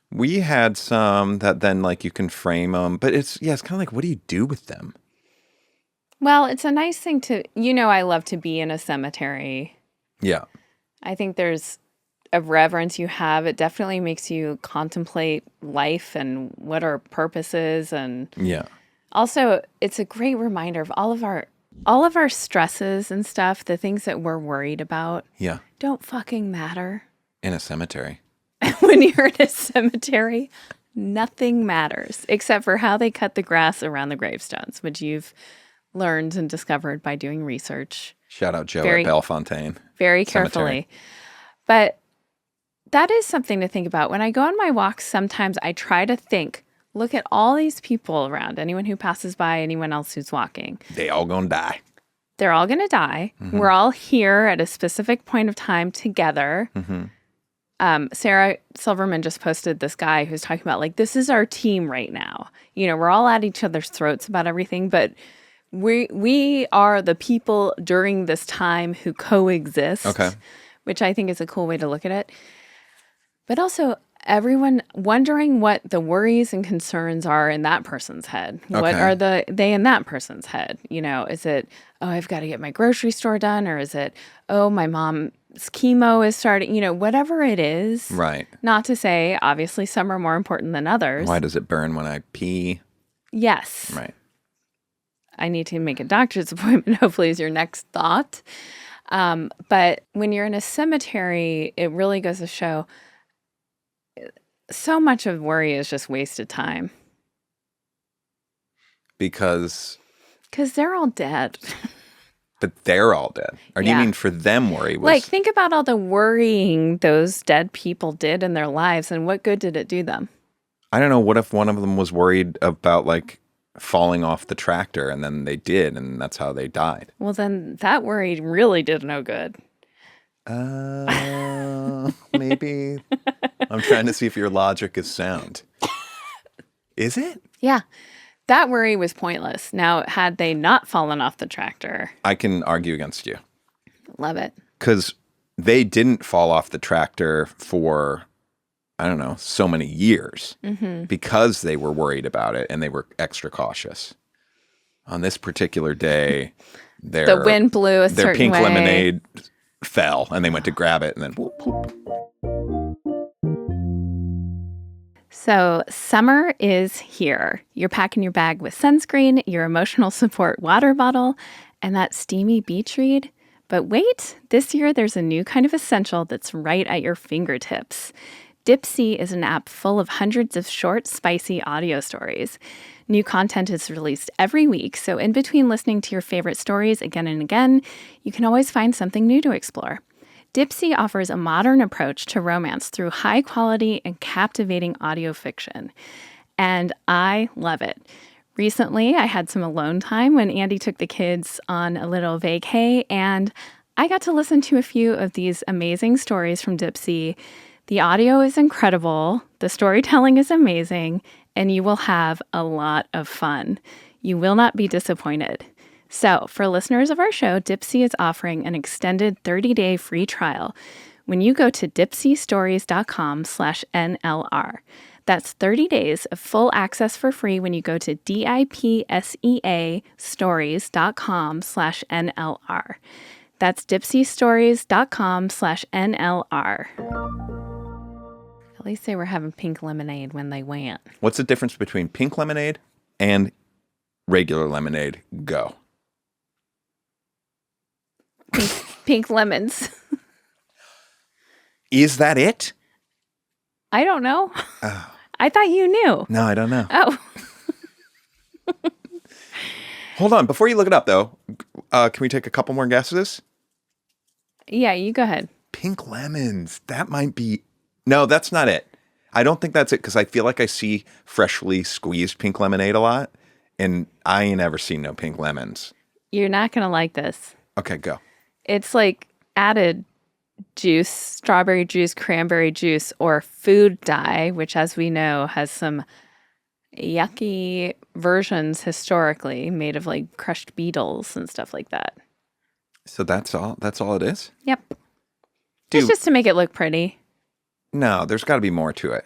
Speaker 2: We had some that then like you can frame them. But it's kind of like, what do you do with them?
Speaker 1: Well, it's a nice thing to... I love to be in a cemetery.
Speaker 2: Yeah.
Speaker 1: I think there's a reverence you have. It definitely makes you contemplate life and what our purpose is. And also, it's a great reminder of all of our stresses and stuff, the things that we're worried about.
Speaker 2: Yeah.
Speaker 1: Don't fucking matter.
Speaker 2: In a cemetery.
Speaker 1: When you're in a cemetery, nothing matters except for how they cut the grass around the gravestones, which you've learned and discovered by doing research.
Speaker 2: Shout out Joe at Bellefontaine.
Speaker 1: Very carefully. But that is something to think about. When I go on my walks, sometimes I try to look at all these people around, anyone who passes by, anyone else who's walking.
Speaker 2: They all gonna die.
Speaker 1: They're all going to die. We're all here at a specific point of time together. Sarah Silverman just posted this guy who's talking about like, this is our team right now. You know, we're all at each other's throats about everything, but we are the people during this time who coexist, which I think is a cool way to look at it. But also everyone wondering what the worries and concerns are in that person's head. What are they in that person's head? You know, is it, oh, I've got to get my grocery store done? Or is it, oh, my mom's chemo is starting? You know, whatever it is.
Speaker 2: Right.
Speaker 1: Not to say, obviously, some are more important than others.
Speaker 2: Why does it burn when I pee?
Speaker 1: Yes.
Speaker 2: Right.
Speaker 1: I need to make a doctor's appointment, hopefully, is your next thought. But when you're in a cemetery, it really goes to show so much of worry is just wasted time.
Speaker 2: Because
Speaker 1: they're all dead.
Speaker 2: But they're all dead. Or do you mean for them worry was...
Speaker 1: Like, think about all the worrying those dead people did in their lives, and what good did it do them?
Speaker 2: I don't know. What if one of them was worried about, like, falling off the tractor, and then they did, and that's how they died?
Speaker 1: Well, then that worry really did no good.
Speaker 2: Maybe. I'm trying to see if your logic is sound. Is it?
Speaker 1: Yeah. That worry was pointless. Now, had they not fallen off the tractor...
Speaker 2: I can argue against you.
Speaker 1: Love it.
Speaker 2: Because they didn't fall off the tractor for, I don't know, so many years. Because they were worried about it and they were extra cautious. On this particular day,
Speaker 1: the wind blew a certain way.
Speaker 2: Their pink lemonade fell and they went to grab it and then whoop, whoop.
Speaker 1: So summer is here. You're packing your bag with sunscreen, your emotional support water bottle, and that steamy beach read. But wait, this year there's a new kind of essential that's right at your fingertips. Dipsea is an app full of hundreds of short, spicy audio stories. New content is released every week, so in between listening to your favorite stories again and again, you can always find something new to explore. Dipsea offers a modern approach to romance through high-quality and captivating audio fiction. And I love it. Recently, I had some alone time when Andy took the kids on a little vacay, and I got to listen to a few of these amazing stories from Dipsea. The audio is incredible, the storytelling is amazing, and you will have a lot of fun. You will not be disappointed. So, for listeners of our show, Dipsea is offering an extended 30-day free trial when you go to dipseastories.com/NLR. That's 30 days of full access for free when you go to DIPSEA stories.com/NLR. That's dipseastories.com/NLR. At least they were having pink lemonade when they went.
Speaker 2: What's the difference between pink lemonade and regular lemonade? Go.
Speaker 1: Pink lemons.
Speaker 2: Is that it?
Speaker 1: I don't know. Oh. I thought you knew.
Speaker 2: No, I don't know.
Speaker 1: Oh.
Speaker 2: Hold on. Before you look it up, though, can we take a couple more guesses?
Speaker 1: Yeah, you go ahead.
Speaker 2: Pink lemons. That might be... No, that's not it. I don't think that's it because I feel like I see freshly squeezed pink lemonade a lot, and I ain't ever seen no pink lemons.
Speaker 1: You're not going to like this.
Speaker 2: Okay, go.
Speaker 1: It's like added juice, strawberry juice, cranberry juice, or food dye, which, as we know, has some yucky versions historically made of like crushed beetles and stuff like that.
Speaker 2: So that's all it is?
Speaker 1: Yep. It's just to make it look pretty.
Speaker 2: No, there's got to be more to it.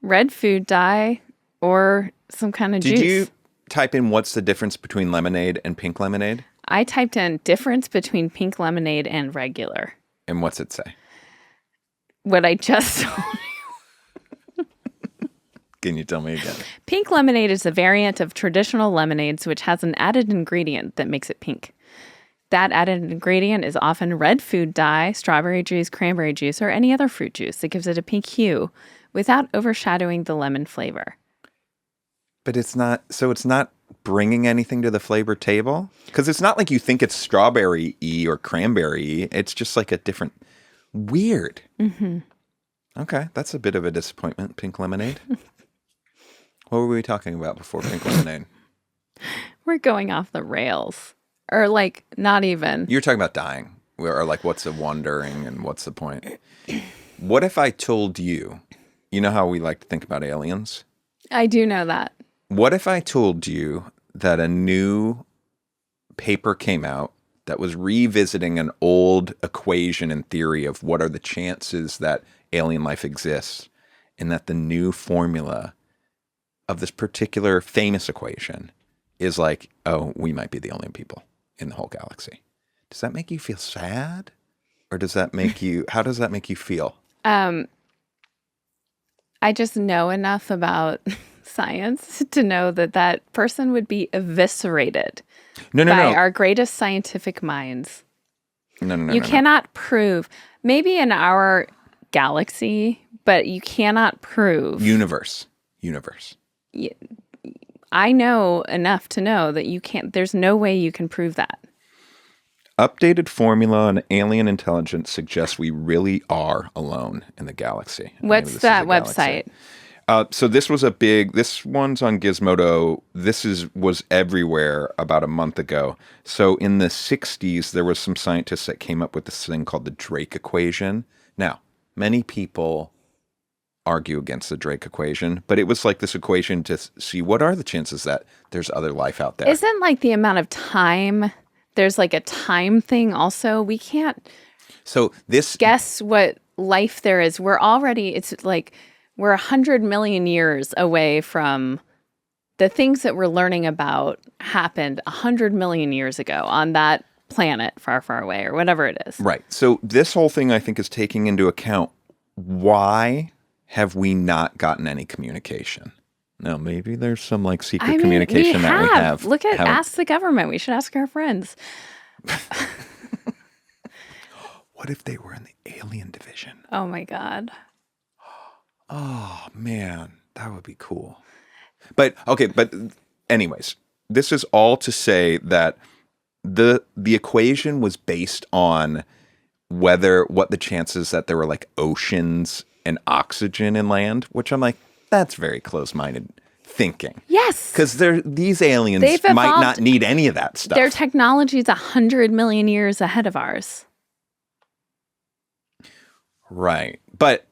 Speaker 1: Red food dye or some kind of juice.
Speaker 2: Did you type in what's the difference between lemonade and pink lemonade?
Speaker 1: I typed in difference between pink lemonade and regular.
Speaker 2: And what's it say?
Speaker 1: What I just told you.
Speaker 2: Can you tell me again?
Speaker 1: Pink lemonade is a variant of traditional lemonades, which has an added ingredient that makes it pink. That added ingredient is often red food dye, strawberry juice, cranberry juice, or any other fruit juice that gives it a pink hue without overshadowing the lemon flavor.
Speaker 2: But it's not bringing anything to the flavor table? Because it's not like you think it's strawberry-y or cranberry-y. It's just like a different... Weird. Mm-hmm. Okay, that's a bit of a disappointment, pink lemonade. What were we talking about before pink lemonade?
Speaker 1: We're going off the rails. Or like not even.
Speaker 2: You're talking about dying, or like what's the wondering and what's the point? What if I told you, you know how we like to think about aliens?
Speaker 1: I do know that.
Speaker 2: What if I told you that a new paper came out that was revisiting an old equation and theory of what are the chances that alien life exists, and that the new formula of this particular famous equation is like, oh, we might be the only people in the whole galaxy. Does that make you feel sad? Or does that make you, how does that make you feel?
Speaker 1: I just know enough about science to know that that person would be eviscerated by our greatest scientific minds. You cannot prove, maybe in our galaxy, but you cannot prove.
Speaker 2: Universe.
Speaker 1: I know enough to know that you can't, there's no way you can prove that.
Speaker 2: Updated formula on alien intelligence suggests we really are alone in the galaxy.
Speaker 1: What's that website?
Speaker 2: So this was this one's on Gizmodo. Was everywhere about a month ago. So in the 60s, there was some scientists that came up with this thing called the Drake equation. Now, many people argue against the Drake equation, but it was like this equation to see what are the chances that there's other life out there.
Speaker 1: Isn't like the amount of time, there's like a time thing also. We can't guess what life there is. It's like we're 100 million years away from the things that we're learning about happened 100 million years ago on that planet far, far away or whatever it is.
Speaker 2: Right. So this whole thing, I think, is taking into account why have we not gotten any communication? Now, maybe there's some like secret communication that we have.
Speaker 1: Ask the government. We should ask our friends.
Speaker 2: What if they were in the alien division?
Speaker 1: Oh my God.
Speaker 2: Oh man, that would be cool. But anyways, this is all to say that the equation was based on what the chances that there were like oceans and oxygen in land, which I'm like, that's very close-minded thinking.
Speaker 1: Yes.
Speaker 2: Because these aliens might not need any of that stuff.
Speaker 1: Their technology is 100 million years ahead of ours.
Speaker 2: Right. But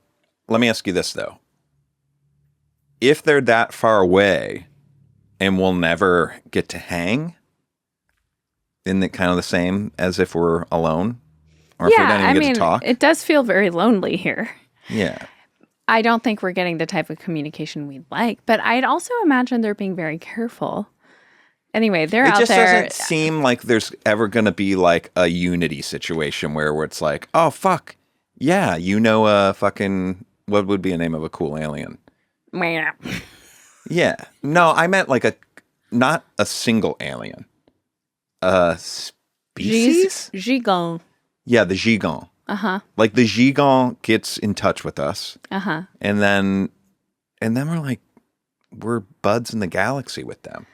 Speaker 2: let me ask you this, though. If they're that far away and we'll never get to hang, isn't it kind of the same as if we're alone? Or if we don't even get to talk?
Speaker 1: It does feel very lonely here.
Speaker 2: Yeah.
Speaker 1: I don't think we're getting the type of communication we'd like, but I'd also imagine they're being very careful. Anyway, they're out there.
Speaker 2: It just doesn't seem like there's ever going to be like a unity situation where it's like, oh, fuck. Yeah, what would be a name of a cool alien? Yeah. No, I meant like not a single alien. A species?
Speaker 1: Gigon.
Speaker 2: Yeah, the Gigon.
Speaker 1: Uh-huh.
Speaker 2: Like the Gigon gets in touch with us.
Speaker 1: Uh-huh.
Speaker 2: And then we're like, we're buds in the galaxy with them.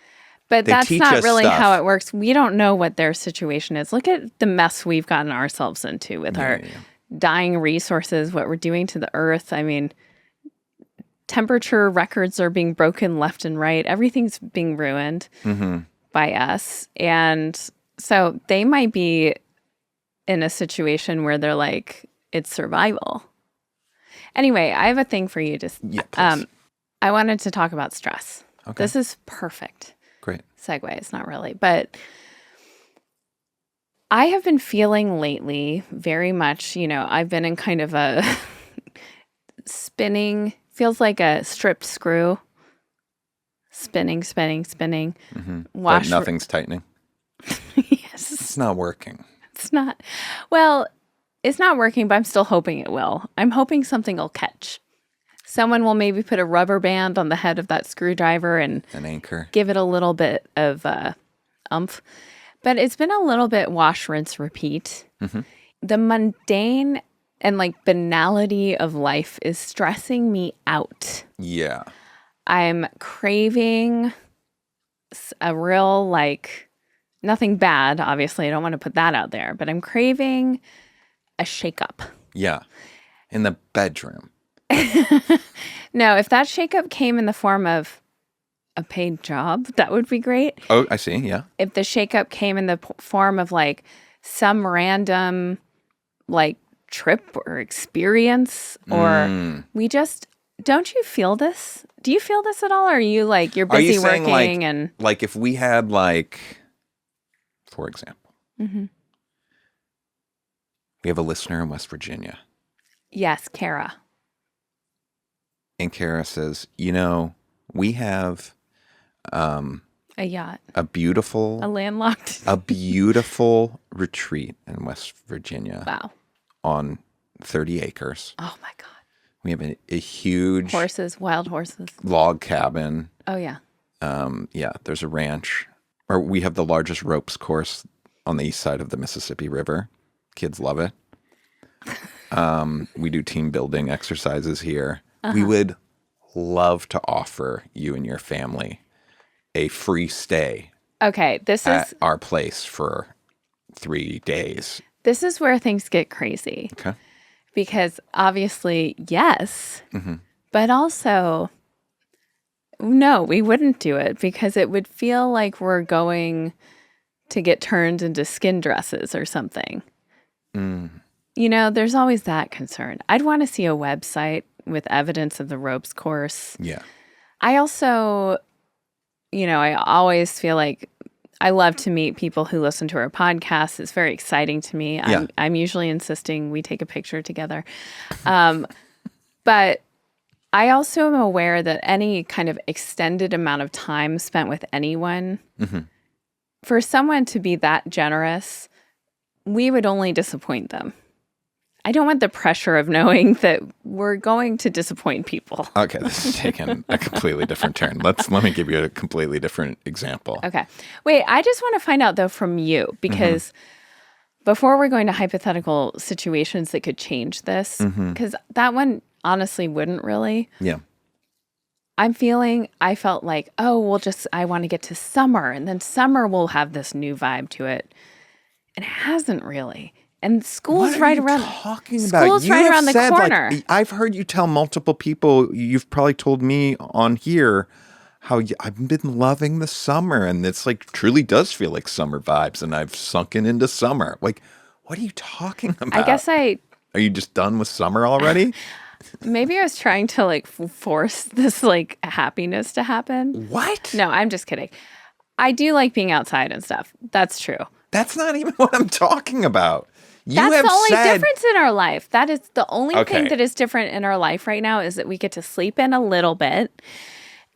Speaker 1: But that's not really how it works. We don't know what their situation is. Look at the mess we've gotten ourselves into with our dying resources, what we're doing to the earth. I mean, temperature records are being broken left and right. Everything's being ruined by us. And so they might be in a situation where they're like, it's survival. Anyway, I have a thing for you. I wanted to talk about stress. Okay. This is perfect.
Speaker 2: Great.
Speaker 1: Segue. It's not really, but I have been feeling lately very much, I've been in kind of a spinning, feels like a stripped screw. Spinning.
Speaker 2: Mm-hmm. But nothing's tightening.
Speaker 1: Yes.
Speaker 2: It's not working.
Speaker 1: It's not. Well, it's not working, but I'm still hoping it will. I'm hoping something will catch. Someone will maybe put a rubber band on the head of that screwdriver and
Speaker 2: an anchor.
Speaker 1: Give it a little bit of oomph. But it's been a little bit wash, rinse, repeat. Mm-hmm. The mundane and like banality of life is stressing me out.
Speaker 2: Yeah.
Speaker 1: I'm craving a real nothing bad, obviously. I don't want to put that out there, but I'm craving a shakeup.
Speaker 2: Yeah. In the bedroom.
Speaker 1: No, if that shakeup came in the form of a paid job, that would be great.
Speaker 2: Oh, I see. Yeah.
Speaker 1: If the shakeup came in the form of like some random like trip or experience, or we just, don't you feel this? Do you feel this at all? Or are you like, you're
Speaker 2: Are you
Speaker 1: busy
Speaker 2: saying
Speaker 1: working and
Speaker 2: like if we had like, for example, we have a listener in West Virginia.
Speaker 1: yes, Kara.
Speaker 2: And Kara says, we have
Speaker 1: A yacht.
Speaker 2: a
Speaker 1: Landlocked.
Speaker 2: a beautiful retreat in West Virginia.
Speaker 1: Wow.
Speaker 2: On 30 acres.
Speaker 1: Oh my God.
Speaker 2: We have a huge
Speaker 1: Horses, wild horses.
Speaker 2: log cabin.
Speaker 1: Oh yeah.
Speaker 2: There's a ranch. Or we have the largest ropes course on the east side of the Mississippi River. Kids love it. We do team building exercises here. We would love to offer you and your family a free stay
Speaker 1: Okay,
Speaker 2: at our place for 3 days.
Speaker 1: This is where things get crazy.
Speaker 2: Okay.
Speaker 1: Because obviously, yes, but also, no, we wouldn't do it because it would feel like we're going to get turned into skin dresses or something. There's always that concern. I'd want to see a website with evidence of the ropes course.
Speaker 2: Yeah.
Speaker 1: I also, I always feel like I love to meet people who listen to our podcast. It's very exciting to me.
Speaker 2: Yeah.
Speaker 1: I'm usually insisting we take a picture together. But I also am aware that any kind of extended amount of time spent with anyone, for someone to be that generous, we would only disappoint them. I don't want the pressure of knowing that we're going to disappoint people.
Speaker 2: Okay, this is taking a completely different turn. Let me give you a completely different example.
Speaker 1: Okay. Wait, I just want to find out, though, from you, because before we're going to hypothetical situations that could change this, because that one honestly wouldn't really.
Speaker 2: Yeah.
Speaker 1: I felt like, I want to get to summer, and then summer will have this new vibe to it. And it hasn't really. And school's right around.
Speaker 2: Talking about?
Speaker 1: School's right around the corner.
Speaker 2: I've heard you tell multiple people. You've probably told me on here how I've been loving the summer, and it's like truly does feel like summer vibes, and I've sunken into summer. Like, what are you talking about?
Speaker 1: I guess
Speaker 2: Are you just done with summer already?
Speaker 1: maybe I was trying to like force this like happiness to happen.
Speaker 2: What?
Speaker 1: No, I'm just kidding. I do like being outside and stuff. That's true.
Speaker 2: That's not even what I'm talking about.
Speaker 1: That's the only difference in our life. That is the only thing that is different in our life right now is that we get to sleep in a little bit.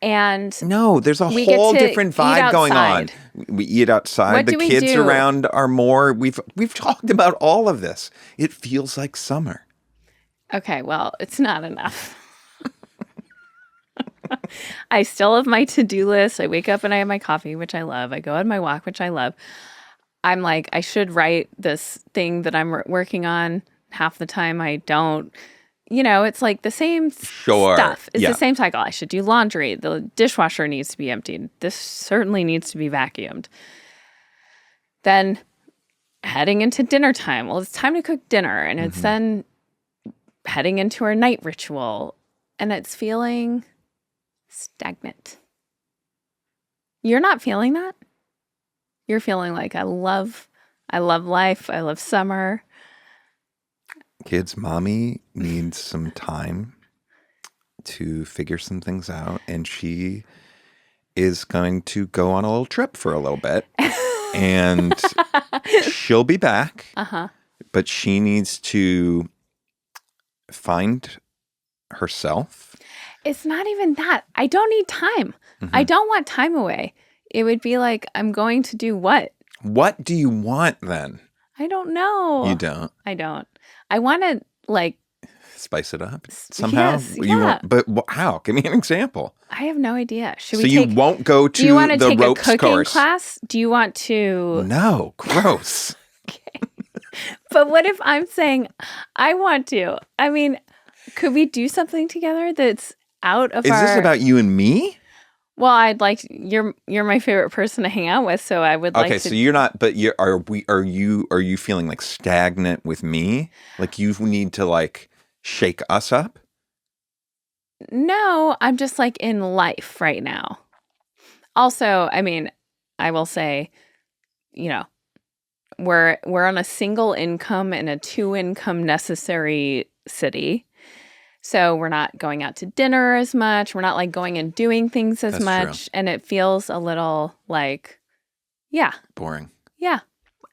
Speaker 1: And
Speaker 2: no, there's a whole different vibe going on. We eat outside. The kids around are more. We've talked about all of this. It feels like summer.
Speaker 1: Okay, well, it's not enough. I still have my to-do list. I wake up and I have my coffee, which I love. I go on my walk, which I love. I'm like, I should write this thing that I'm working on. Half the time I don't. It's like the same stuff. It's the same cycle. I should do laundry. The dishwasher needs to be emptied. This certainly needs to be vacuumed. Then heading into dinner time. Well, it's time to cook dinner. And it's then heading into our night ritual. And it's feeling stagnant. You're not feeling that? You're feeling like I love life. I love summer.
Speaker 2: Kids, mommy needs some time to figure some things out, and she is going to go on a little trip for a little bit, and she'll be back. But she needs to find herself.
Speaker 1: It's not even that. I don't need time. I don't want time away. It would be like, I'm going to do what?
Speaker 2: What do you want then?
Speaker 1: I don't know.
Speaker 2: You don't?
Speaker 1: I don't. I want to like
Speaker 2: spice it up somehow.
Speaker 1: Yes, yeah.
Speaker 2: But how? Give me an example.
Speaker 1: I have no idea.
Speaker 2: So you won't go to
Speaker 1: do you want to
Speaker 2: the
Speaker 1: take
Speaker 2: ropes
Speaker 1: a cooking
Speaker 2: course?
Speaker 1: Class? Do you want to?
Speaker 2: No, gross.
Speaker 1: Okay. But what if I'm saying I want to? I mean, could we do something together that's out of
Speaker 2: Is this about you and me?
Speaker 1: Well, I'd like you're my favorite person to hang out with, so I would like to.
Speaker 2: Okay, so you're not, but are you feeling like stagnant with me? Like you need to like shake us up?
Speaker 1: No, I'm just like in life right now. Also, I mean, I will say, you know, we're on a single income in a 2-income necessary city. So we're not going out to dinner as much. We're not like going and doing things as
Speaker 2: That's
Speaker 1: much.
Speaker 2: true.
Speaker 1: And it feels a little like, yeah,
Speaker 2: Boring.
Speaker 1: yeah,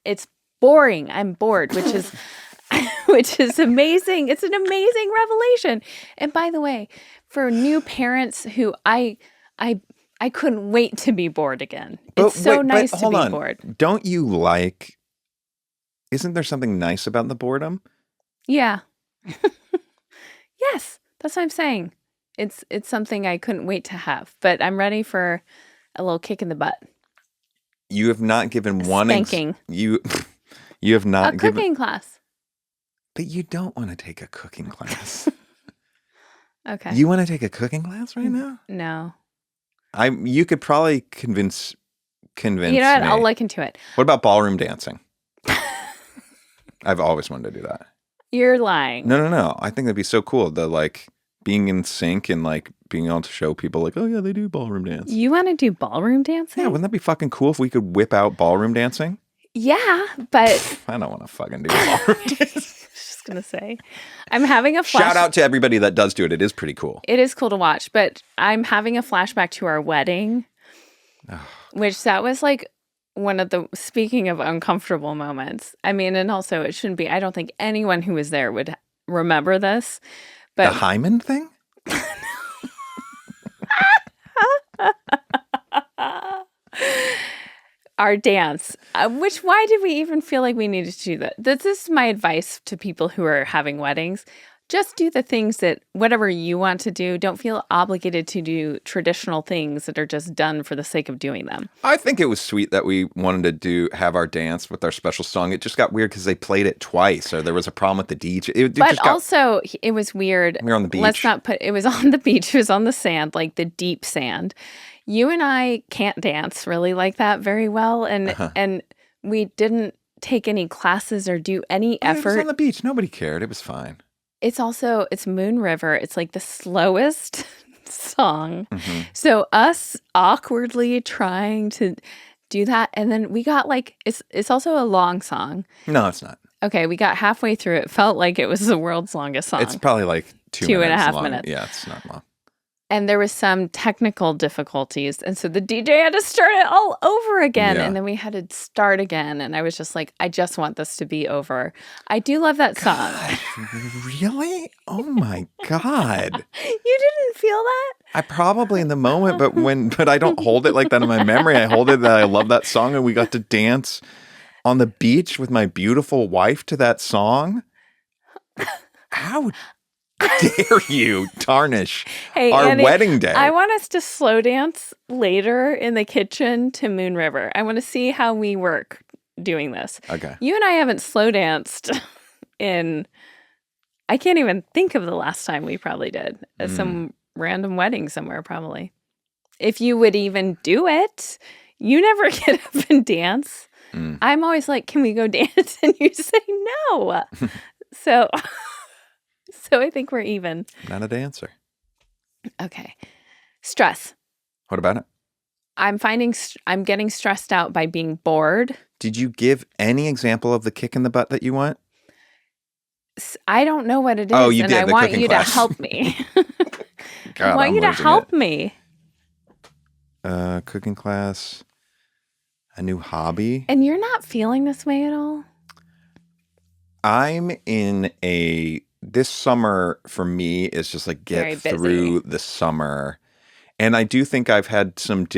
Speaker 1: it's boring. I'm bored, which is which is amazing. It's an amazing revelation. And by the way, for new parents who I couldn't wait to be bored again. It's so nice to be bored.
Speaker 2: Don't you like, isn't there something nice about the boredom?
Speaker 1: Yeah. Yes, that's what I'm saying. It's something I couldn't wait to have, but I'm ready for a little kick in the butt.
Speaker 2: You have not given one
Speaker 1: Spanking.
Speaker 2: You have not
Speaker 1: A
Speaker 2: given
Speaker 1: cooking class.
Speaker 2: But you don't want to take a cooking class.
Speaker 1: Okay.
Speaker 2: You want to take a cooking class right now?
Speaker 1: No.
Speaker 2: You could probably convince
Speaker 1: You know what?
Speaker 2: me.
Speaker 1: I'll look into it.
Speaker 2: What about ballroom dancing? I've always wanted to do that.
Speaker 1: You're lying.
Speaker 2: No. I think that'd be so cool. The like being in sync and like being able to show people like, oh yeah, they do ballroom dance.
Speaker 1: You want to do ballroom dancing?
Speaker 2: Yeah, wouldn't that be fucking cool if we could whip out ballroom dancing?
Speaker 1: Yeah, but
Speaker 2: I don't want to fucking do ballroom dancing.
Speaker 1: just gonna say, I'm having a
Speaker 2: Shout out to everybody that does do it. It is pretty cool.
Speaker 1: It is cool to watch, but I'm having a flashback to our wedding, which that was like one of the, speaking of uncomfortable moments. I mean, and also it shouldn't be, I don't think anyone who was there would remember this, but
Speaker 2: The hymen thing?
Speaker 1: our dance, why did we even feel like we needed to do that? This is my advice to people who are having weddings. Just do the things that, whatever you want to do, don't feel obligated to do traditional things that are just done for the sake of doing them.
Speaker 2: I think it was sweet that we wanted to have our dance with our special song. It just got weird because they played it twice, or there was a problem with the DJ.
Speaker 1: But also, it was weird.
Speaker 2: We were on the beach.
Speaker 1: Let's not put, it was on the beach. It was on the sand, like the deep sand. You and I can't dance really like that very well. And we didn't take any classes or do any effort.
Speaker 2: It was on the beach. Nobody cared. It was fine.
Speaker 1: It's Moon River. It's like the slowest song. So us awkwardly trying to do that. And then we got like, it's also a long song.
Speaker 2: No, it's not.
Speaker 1: Okay, we got halfway through. It felt like it was the world's longest song.
Speaker 2: It's probably like 2
Speaker 1: and a
Speaker 2: minutes
Speaker 1: half
Speaker 2: long.
Speaker 1: minutes.
Speaker 2: Yeah, it's not long.
Speaker 1: And there was some technical difficulties. And so the DJ had to start it all over again.
Speaker 2: Yeah.
Speaker 1: And then we had to start again. And I was just like, I just want this to be over. I do love that song.
Speaker 2: God, really? Oh my God.
Speaker 1: You didn't feel that?
Speaker 2: I probably in the moment, but I don't hold it like that in my memory. I hold it that I love that song and we got to dance on the beach with my beautiful wife to that song. How dare you tarnish our
Speaker 1: Annie,
Speaker 2: wedding day?
Speaker 1: I want us to slow dance later in the kitchen to Moon River. I want to see how we work doing this.
Speaker 2: Okay.
Speaker 1: You and I haven't slow danced in, I can't even think of the last time we probably did. At some random wedding somewhere, probably. If you would even do it, you never get up and dance. I'm always like, can we go dance? And you say no. So I think we're even.
Speaker 2: Not a dancer.
Speaker 1: Okay. Stress.
Speaker 2: What about it?
Speaker 1: I'm getting stressed out by being bored.
Speaker 2: Did you give any example of the kick in the butt that you want?
Speaker 1: I don't know what it is.
Speaker 2: Oh, you
Speaker 1: and
Speaker 2: did,
Speaker 1: I
Speaker 2: the
Speaker 1: want
Speaker 2: cooking
Speaker 1: you
Speaker 2: class.
Speaker 1: to help me.
Speaker 2: God,
Speaker 1: I want
Speaker 2: I'm
Speaker 1: you to
Speaker 2: losing
Speaker 1: help
Speaker 2: it.
Speaker 1: me.
Speaker 2: Cooking class, a new hobby.
Speaker 1: And you're not feeling this way at all?
Speaker 2: I'm in this summer for me is just like
Speaker 1: Very
Speaker 2: get
Speaker 1: busy.
Speaker 2: through the summer. And I do think I've had some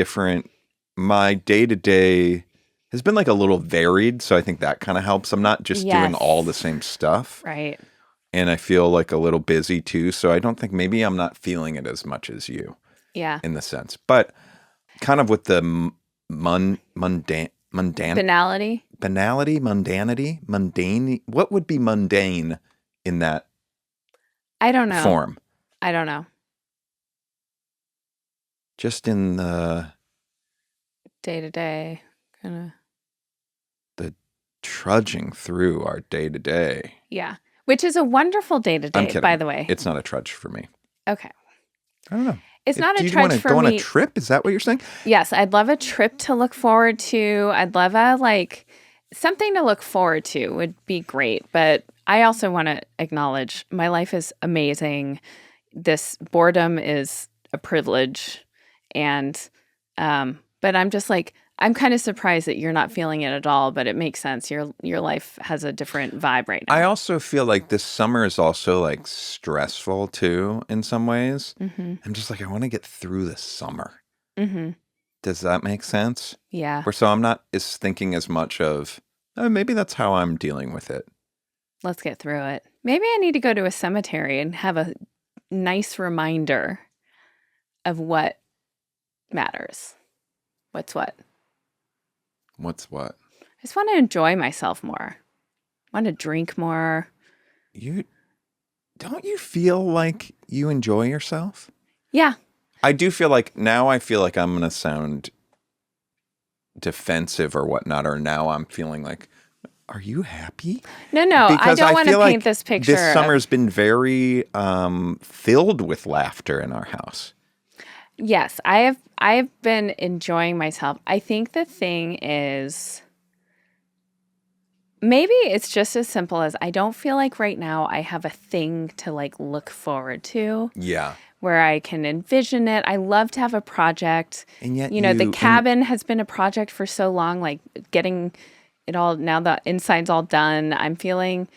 Speaker 2: my day-to-day has been like a little varied. So I think that kind of helps. I'm not just doing all the same stuff.
Speaker 1: Right.
Speaker 2: And I feel like a little busy too. So I don't think maybe I'm not feeling it as much as you.
Speaker 1: Yeah.
Speaker 2: In the sense. But kind of with the mundane.
Speaker 1: Banality.
Speaker 2: Mundanity, mundane. What would be mundane in that
Speaker 1: I don't know.
Speaker 2: form?
Speaker 1: I don't know.
Speaker 2: Just in the
Speaker 1: Day to day. Kind of.
Speaker 2: the trudging through our day to day.
Speaker 1: Yeah. Which is a wonderful day to
Speaker 2: I'm
Speaker 1: day,
Speaker 2: kidding.
Speaker 1: by the way.
Speaker 2: It's not a trudge for me.
Speaker 1: Okay.
Speaker 2: I don't know.
Speaker 1: It's not
Speaker 2: Do
Speaker 1: a
Speaker 2: you
Speaker 1: trudge
Speaker 2: want to
Speaker 1: for
Speaker 2: go on a
Speaker 1: me.
Speaker 2: trip? Is that what you're saying?
Speaker 1: Yes, I'd love a trip to look forward to. I'd love something to look forward to would be great. But I also want to acknowledge my life is amazing. This boredom is a privilege. And, but I'm just like, I'm kind of surprised that you're not feeling it at all, but it makes sense. Your life has a different vibe right
Speaker 2: I
Speaker 1: now.
Speaker 2: also feel like this summer is also like stressful too in some ways. I'm just like, I want to get through this summer. Does that make sense?
Speaker 1: Yeah.
Speaker 2: Or so I'm not as thinking as much of, oh, maybe that's how I'm dealing with it.
Speaker 1: Let's get through it. Maybe I need to go to a cemetery and have a nice reminder of what matters. What's what?
Speaker 2: What's what?
Speaker 1: I just want to enjoy myself more. I want to drink more.
Speaker 2: Don't you feel like you enjoy yourself?
Speaker 1: Yeah.
Speaker 2: I do feel like now I feel like I'm going to sound defensive or whatnot, or now I'm feeling like, are you happy?
Speaker 1: No, I
Speaker 2: Because
Speaker 1: don't want to
Speaker 2: feel
Speaker 1: paint
Speaker 2: like
Speaker 1: this picture.
Speaker 2: This summer's been very filled with laughter in our house.
Speaker 1: Yes, I've been enjoying myself. I think the thing is maybe it's just as simple as I don't feel like right now I have a thing to like look forward to.
Speaker 2: Yeah.
Speaker 1: Where I can envision it. I love to have a project.
Speaker 2: And yet
Speaker 1: the cabin has been a project for so long, like getting it all, now the inside's all done. I'm feeling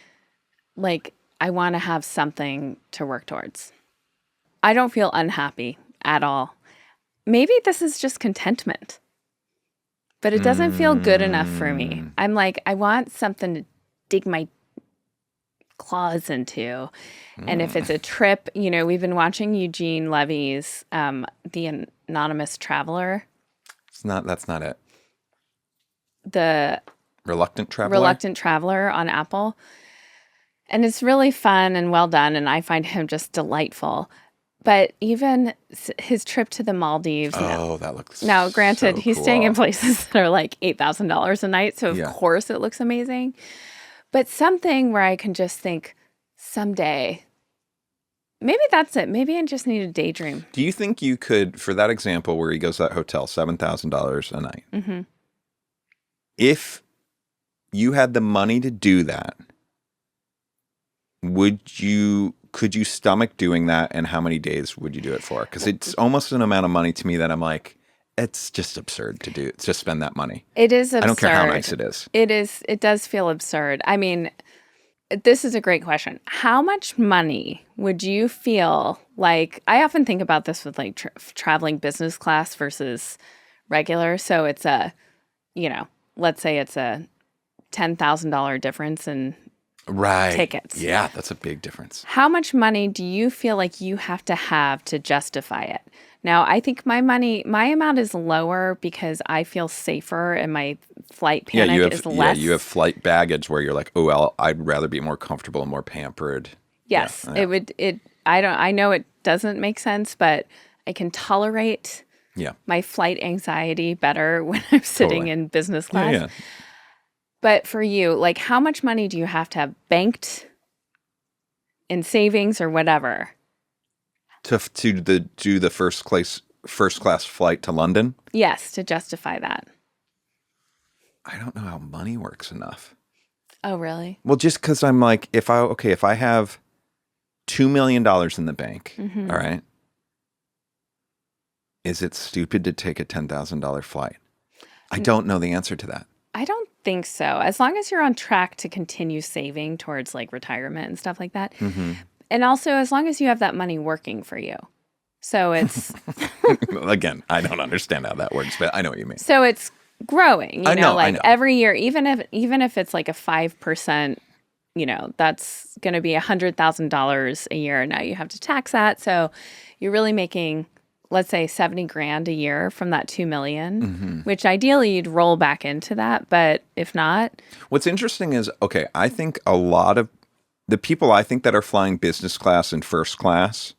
Speaker 1: like I want to have something to work towards. I don't feel unhappy at all. Maybe this is just contentment, but it doesn't feel good enough for me. I'm like, I want something to dig my claws into. And if it's a trip, we've been watching Eugene Levy's The Anonymous Traveler.
Speaker 2: That's not it.
Speaker 1: The
Speaker 2: Reluctant
Speaker 1: Traveler on Apple. And it's really fun and well done, and I find him just delightful. But even his trip to the Maldives.
Speaker 2: That looks
Speaker 1: now, granted,
Speaker 2: so
Speaker 1: he's
Speaker 2: cool.
Speaker 1: staying in places that are like $8,000 a night, so of course it looks amazing. But something where I can just think, someday, maybe that's it. Maybe I just need a daydream.
Speaker 2: Do you think you could, for that example where he goes to that hotel, $7,000 a night, if you had the money to do that, could you stomach doing that, and how many days would you do it for? Because it's almost an amount of money to me that I'm like, it's just absurd to spend that money.
Speaker 1: It is absurd.
Speaker 2: I don't care how nice it is.
Speaker 1: It is. It does feel absurd. I mean, this is a great question. How much money would you feel like? I often think about this with like traveling business class versus regular. So it's let's say it's a $10,000 difference in tickets.
Speaker 2: Yeah, that's a big difference.
Speaker 1: How much money do you feel like you have to justify it? Now, I think my amount is lower because I feel safer and my flight panic is less.
Speaker 2: Yeah, you have flight baggage where you're like, oh, well, I'd rather be more comfortable and more pampered.
Speaker 1: Yes, I know it doesn't make sense, but I can tolerate my flight anxiety better when I'm sitting in business class.
Speaker 2: Yeah.
Speaker 1: But for you, like, how much money do you have to have banked in savings or whatever
Speaker 2: to do the first class flight to London?
Speaker 1: Yes, to justify that.
Speaker 2: I don't know how money works enough.
Speaker 1: Oh, really?
Speaker 2: Well, just because I'm like, if I have $2 million in the bank, all right, is it stupid to take a $10,000 flight? I don't know the answer to that.
Speaker 1: I don't think so. As long as you're on track to continue saving towards like retirement and stuff like that. And also as long as you have that money working for you. So it's
Speaker 2: again, I don't understand how that works, but I know what you mean.
Speaker 1: So it's growing, I know. Every year, even if it's like a 5%, that's going to be $100,000 a year. Now you have to tax that. So you're really making, let's say, $70,000 a year from that $2 million, which ideally you'd roll back into that. But if not,
Speaker 2: what's interesting is, okay, I think a lot of the people I think that are flying business class and first class,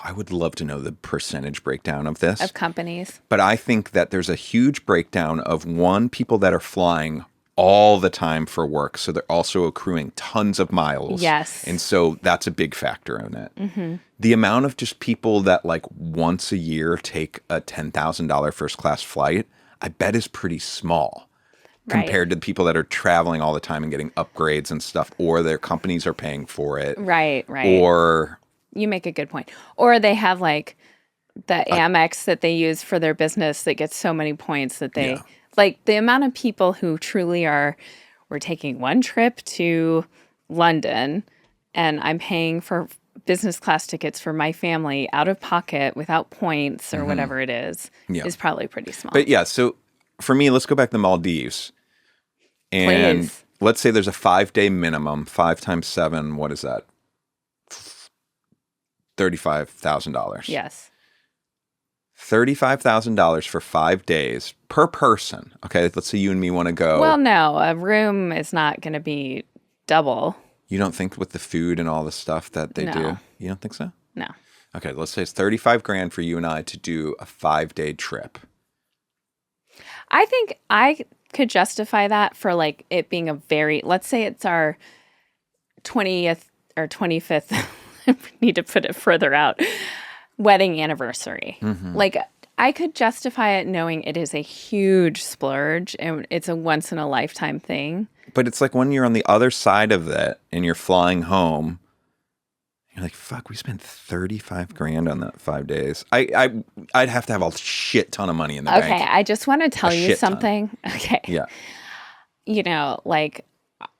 Speaker 2: I would love to know the percentage breakdown of this.
Speaker 1: Of companies.
Speaker 2: But I think that there's a huge breakdown of people that are flying all the time for work. So they're also accruing tons of miles.
Speaker 1: Yes.
Speaker 2: And so that's a big factor in it. The amount of just people that like once a year take a $10,000 first class flight, I bet is pretty small compared to the people that are traveling all the time and getting upgrades and stuff, or their companies are paying for it.
Speaker 1: Right.
Speaker 2: Or
Speaker 1: You make a good point. Or they have like the Amex that they use for their business that gets so many points that they like the amount of people who truly we're taking one trip to London and I'm paying for business class tickets for my family out of pocket without points or whatever it is probably pretty small.
Speaker 2: But yeah, so for me, let's go back to Maldives. And
Speaker 1: Please.
Speaker 2: let's say there's a 5-day minimum. 5 times 7, what is that? $35,000.
Speaker 1: Yes.
Speaker 2: $35,000 for 5 days per person. Okay, let's say you and me want to go.
Speaker 1: Well, no, a room is not going to be double.
Speaker 2: You don't think with the food and all the stuff that they do? You don't think so?
Speaker 1: No.
Speaker 2: Okay, let's say it's 35 grand for you and I to do a 5-day trip.
Speaker 1: I think I could justify that for like it being a very, let's say it's our 20th or 25th, I need to put it further out, wedding anniversary. Like I could justify it knowing it is a huge splurge and it's a once in a lifetime thing.
Speaker 2: But it's like when you're on the other side of that and you're flying home, you're like, fuck, we spent 35 grand on that 5 days. I'd have to have a shit ton of money in the bank.
Speaker 1: Okay, I just want to tell you something.
Speaker 2: Ton.
Speaker 1: Okay.
Speaker 2: Yeah.
Speaker 1: You know, like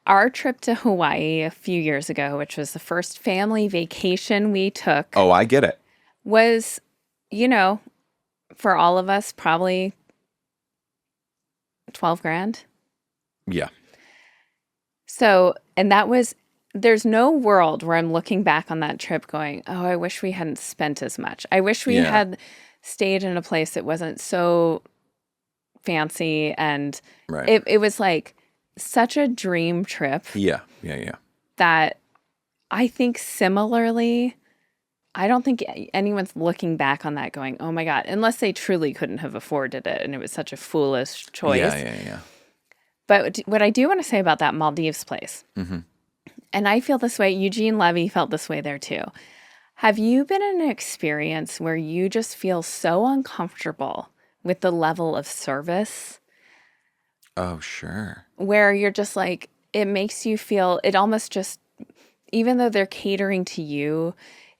Speaker 1: our trip to Hawaii a few years ago, which was the first family vacation we took.
Speaker 2: Oh, I get it.
Speaker 1: Was, you know, for all of us, probably 12 grand.
Speaker 2: Yeah.
Speaker 1: So, and that was, there's no world where I'm looking back on that trip going, oh, I wish we hadn't spent as much. I wish we had stayed in a place that wasn't so fancy. And it was like such a dream trip.
Speaker 2: Yeah.
Speaker 1: That I think similarly, I don't think anyone's looking back on that going, oh my God, unless they truly couldn't have afforded it and it was such a foolish choice.
Speaker 2: Yeah.
Speaker 1: But what I do want to say about that Maldives place, and I feel this way, Eugene Levy felt this way there too. Have you been in an experience where you just feel so uncomfortable with the level of service?
Speaker 2: Oh, sure.
Speaker 1: Where you're just like, it makes you feel, it almost just, even though they're catering to you,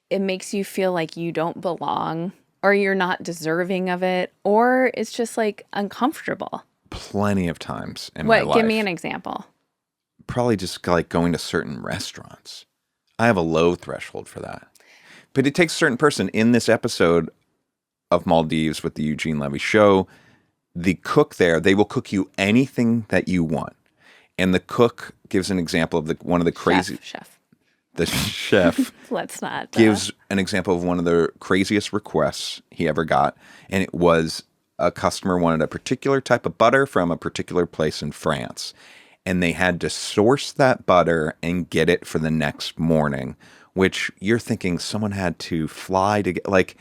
Speaker 1: it makes you feel like you don't belong or you're not deserving of it, or it's just like uncomfortable.
Speaker 2: Plenty of times in my life.
Speaker 1: Give me an example.
Speaker 2: Probably just like going to certain restaurants. I have a low threshold for that. But it takes a certain person. In this episode of Maldives with the Eugene Levy show, the cook there, they will cook you anything that you want. And the cook gives an example of one of the crazy...
Speaker 1: Chef.
Speaker 2: The chef
Speaker 1: Let's not.
Speaker 2: Gives an example of one of the craziest requests he ever got. And it was a customer wanted a particular type of butter from a particular place in France. And they had to source that butter and get it for the next morning, which you're thinking someone had to fly to get, like,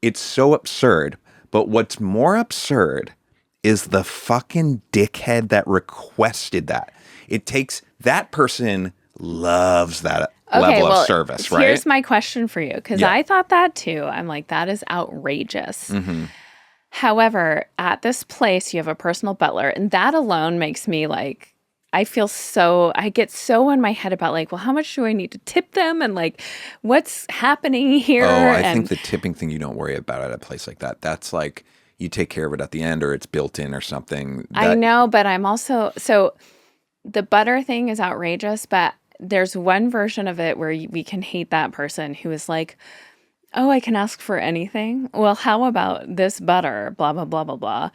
Speaker 2: it's so absurd. But what's more absurd is the fucking dickhead that requested that. It takes, that person loves that level of service, right?
Speaker 1: Here's my question for you, because I thought that too. I'm like, that is outrageous. However, at this place, you have a personal butler, and that alone makes me like, I get so in my head about like, well, how much do I need to tip them? And like, what's happening here?
Speaker 2: Oh, I think the tipping thing, you don't worry about at a place like that. That's like, you take care of it at the end or it's built in or something.
Speaker 1: I know, but I'm also, so the butter thing is outrageous, but there's one version of it where we can hate that person who is like, oh, I can ask for anything. Well, how about this butter? Blah, blah, blah, blah, blah.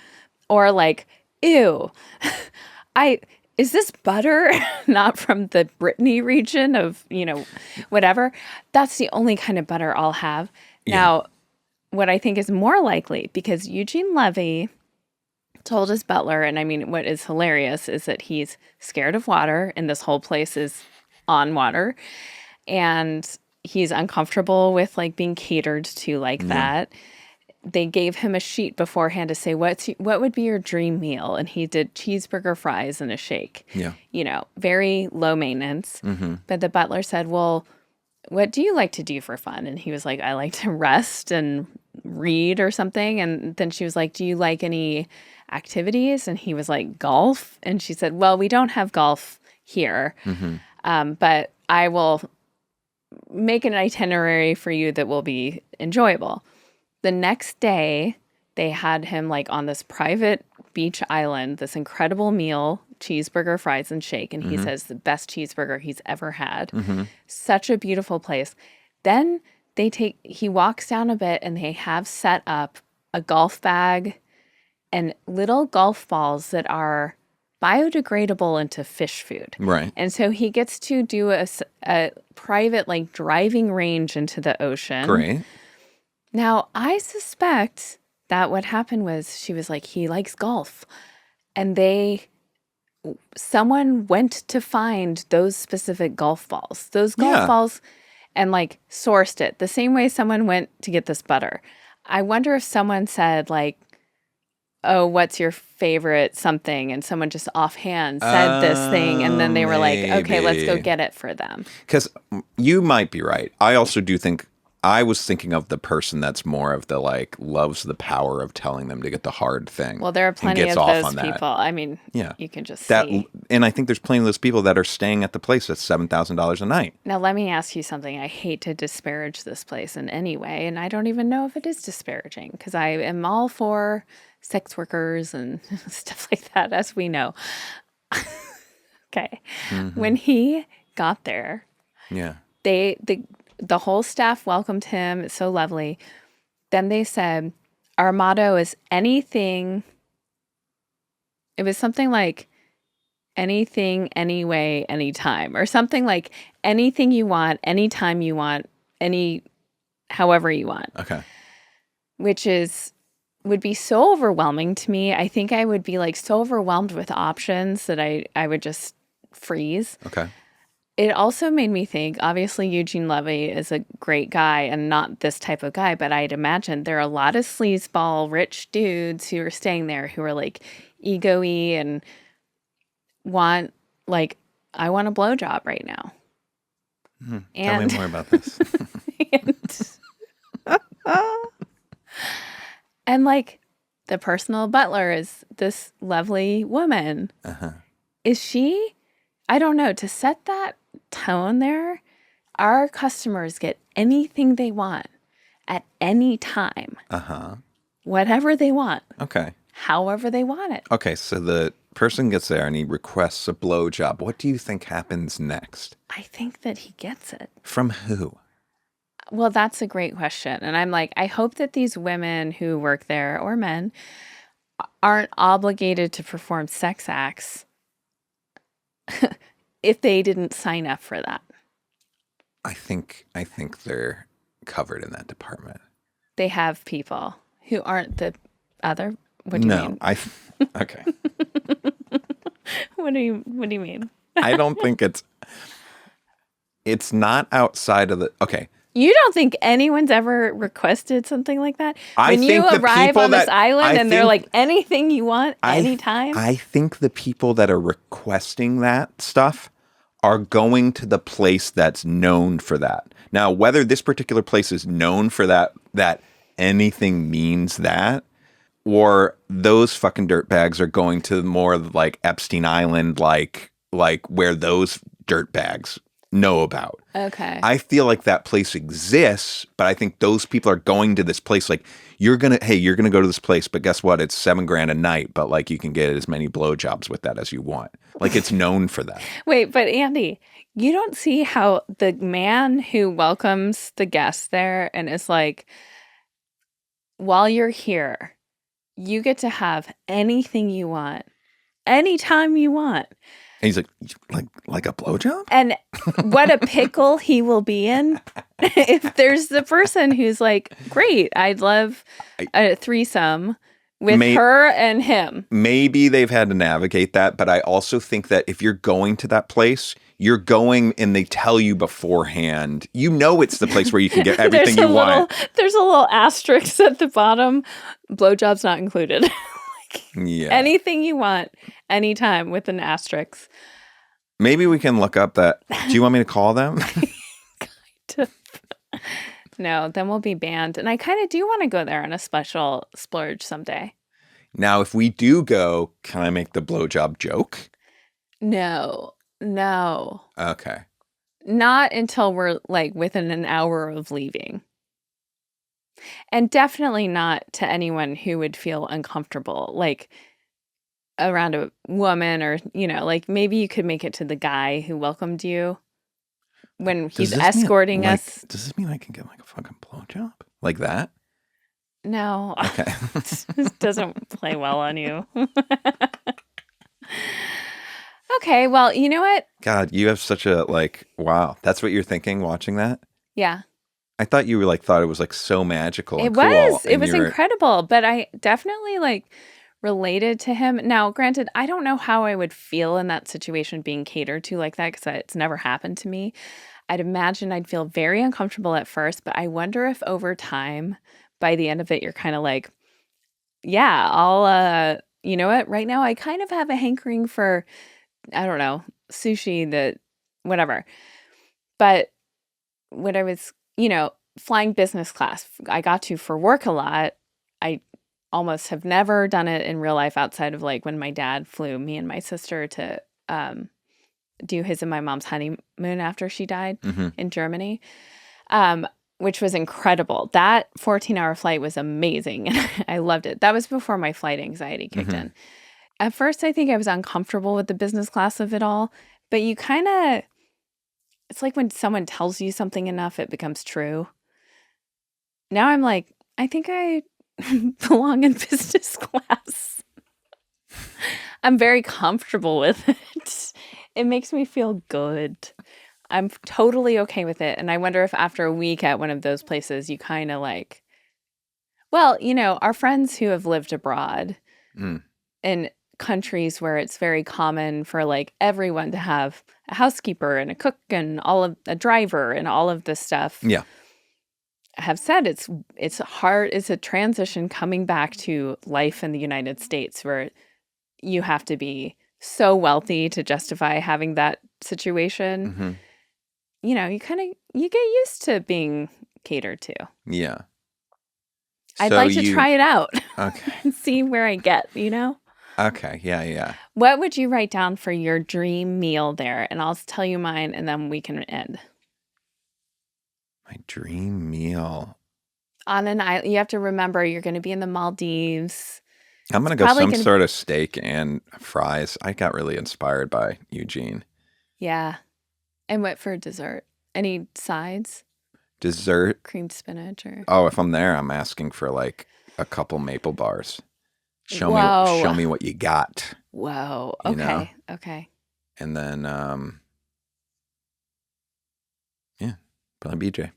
Speaker 1: Or like, ew, is this butter not from the Brittany region of, whatever? That's the only kind of butter I'll have. Yeah. Now, what I think is more likely, because Eugene Levy told his butler, and I mean, what is hilarious is that he's scared of water, and this whole place is on water, and he's uncomfortable with like being catered to like that. they gave him a sheet beforehand to say, what would be your dream meal? And he did cheeseburger, fries, and a shake.
Speaker 2: Yeah.
Speaker 1: Very low maintenance. But the butler said, well, what do you like to do for fun? And he was like, I like to rest and read or something. And then she was like, do you like any activities? And he was like, golf. And she said, well, we don't have golf here, but I will make an itinerary for you that will be enjoyable. The next day, they had him like on this private beach island, this incredible meal, cheeseburger, fries, and shake. And he says the best cheeseburger he's ever had. Such a beautiful place. Then he walks down a bit and they have set up a golf bag and little golf balls that are biodegradable into fish food.
Speaker 2: Right.
Speaker 1: And so he gets to do a private like driving range into the ocean.
Speaker 2: Great.
Speaker 1: Now, I suspect that what happened was she was like, he likes golf. And someone went to find those specific golf balls, and like sourced it the same way someone went to get this butter. I wonder if someone said like, oh, what's your favorite something? And someone just offhand said this thing. And then they were like, okay, let's go get it for them.
Speaker 2: Because you might be right. I also do think, I was thinking of the person that's more of the like loves the power of telling them to get the hard thing.
Speaker 1: Well, there are plenty of those people. I mean, you can just see.
Speaker 2: And I think there's plenty of those people that are staying at the place that's $7,000 a night.
Speaker 1: Now, let me ask you something. I hate to disparage this place in any way, and I don't even know if it is disparaging because I am all for sex workers and stuff like that, as we know. Okay. When he got there, the whole staff welcomed him. It's so lovely. Then they said, our motto is anything. It was something like anything, anyway, anytime, or something like anything you want, anytime you want, however you want.
Speaker 2: Okay.
Speaker 1: Which would be so overwhelming to me. I think I would be like so overwhelmed with options that I would just freeze.
Speaker 2: Okay.
Speaker 1: It also made me think, obviously Eugene Levy is a great guy and not this type of guy, but I'd imagine there are a lot of sleazeball rich dudes who are staying there who are like ego-y and want like, I want a blowjob right now.
Speaker 2: Tell me more about this.
Speaker 1: And like the personal butler is this lovely woman. Is she, I don't know, to set that tone there, our customers get anything they want at any time. Whatever they want.
Speaker 2: Okay.
Speaker 1: However they want it.
Speaker 2: Okay, so the person gets there and he requests a blowjob. What do you think happens next?
Speaker 1: I think that he gets it.
Speaker 2: From who?
Speaker 1: Well, that's a great question. And I'm like, I hope that these women who work there, or men, aren't obligated to perform sex acts if they didn't sign up for that.
Speaker 2: I think they're covered in that department.
Speaker 1: They have people who aren't the other. What do you mean?
Speaker 2: Okay.
Speaker 1: What do you mean?
Speaker 2: I don't think it's not outside of the. Okay.
Speaker 1: You don't think anyone's ever requested something like that? When you
Speaker 2: think
Speaker 1: arrive on this island and they're like, anything you want, anytime?
Speaker 2: I think the people that are requesting that stuff are going to the place that's known for that. Now, whether this particular place is known for that anything means that, or those fucking dirtbags are going to more like Epstein Island, like where those dirtbags know about.
Speaker 1: Okay.
Speaker 2: I feel like that place exists, but I think those people are going to this place like, you're gonna go to this place, but guess what? It's $7,000 a night, but like you can get as many blowjobs with that as you want. Like it's known for that.
Speaker 1: Wait, but Andy, you don't see how the man who welcomes the guests there and is like, while you're here, you get to have anything you want, anytime you want.
Speaker 2: And he's like a blowjob?
Speaker 1: And what a pickle he will be in if there's the person who's like, great, I'd love a threesome, with her and him.
Speaker 2: Maybe they've had to navigate that, but I also think that if you're going to that place, you're going and they tell you beforehand, you know it's the place where you can get everything you want.
Speaker 1: There's a little asterisk at the bottom. Blowjob's not included. Anything you want, anytime with an asterisk.
Speaker 2: Maybe we can look up that. Do you want me to call them?
Speaker 1: Kind of. No, then we'll be banned. And I kind of do want to go there on a special splurge someday.
Speaker 2: Now, if we do go, can I make the blowjob joke?
Speaker 1: No.
Speaker 2: Okay.
Speaker 1: Not until we're like within an hour of leaving. And definitely not to anyone who would feel uncomfortable, like around a woman or, like maybe you could make it to the guy who welcomed you. When he's escorting us.
Speaker 2: Does this mean I can get like a fucking blowjob? Like that?
Speaker 1: No.
Speaker 2: Okay.
Speaker 1: This doesn't play well on you. Okay, well, you know what?
Speaker 2: God, you have such a wow. That's what you're thinking watching that?
Speaker 1: Yeah.
Speaker 2: I thought you were thought it was so magical.
Speaker 1: It was. It was incredible. But I definitely related to him. Now, granted, I don't know how I would feel in that situation being catered to like that because it's never happened to me. I'd imagine I'd feel very uncomfortable at first, but I wonder if over time, by the end of it, you're kind of like, yeah, I'll, you know what? Right now, I kind of have a hankering for, I don't know, sushi, whatever. But when I was, flying business class, I got to for work a lot. I almost have never done it in real life outside of when my dad flew me and my sister to do his and my mom's honeymoon after she died in Germany, which was incredible. That 14-hour flight was amazing. And I loved it. That was before my flight anxiety kicked in. At first, I think I was uncomfortable with the business class of it all, but you kind of, it's like when someone tells you something enough, it becomes true. Now I'm like, I think I belong in business class. I'm very comfortable with it. It makes me feel good. I'm totally okay with it. And I wonder if after a week at one of those places, you kind of well, our friends who have lived abroad in countries where it's very common for everyone to have a housekeeper and a cook and a driver and all of this stuff.
Speaker 2: Yeah.
Speaker 1: Have said it's hard. It's a transition coming back to life in the United States where you have to be so wealthy to justify having that situation. You get used to being catered to.
Speaker 2: Yeah.
Speaker 1: I'd like to try it out.
Speaker 2: Okay.
Speaker 1: And see where I get,
Speaker 2: Okay. Yeah.
Speaker 1: What would you write down for your dream meal there? And I'll tell you mine and then we can end.
Speaker 2: My dream meal.
Speaker 1: On an island. You have to remember you're going to be in the Maldives.
Speaker 2: I'm going to go some sort of steak and fries. I got really inspired by Eugene.
Speaker 1: Yeah. And what for dessert? Any sides?
Speaker 2: Dessert?
Speaker 1: Creamed spinach or...
Speaker 2: Oh, if I'm there, I'm asking for a couple maple bars. Show me what you got.
Speaker 1: Whoa. Okay. Okay.
Speaker 2: And then, probably BJ.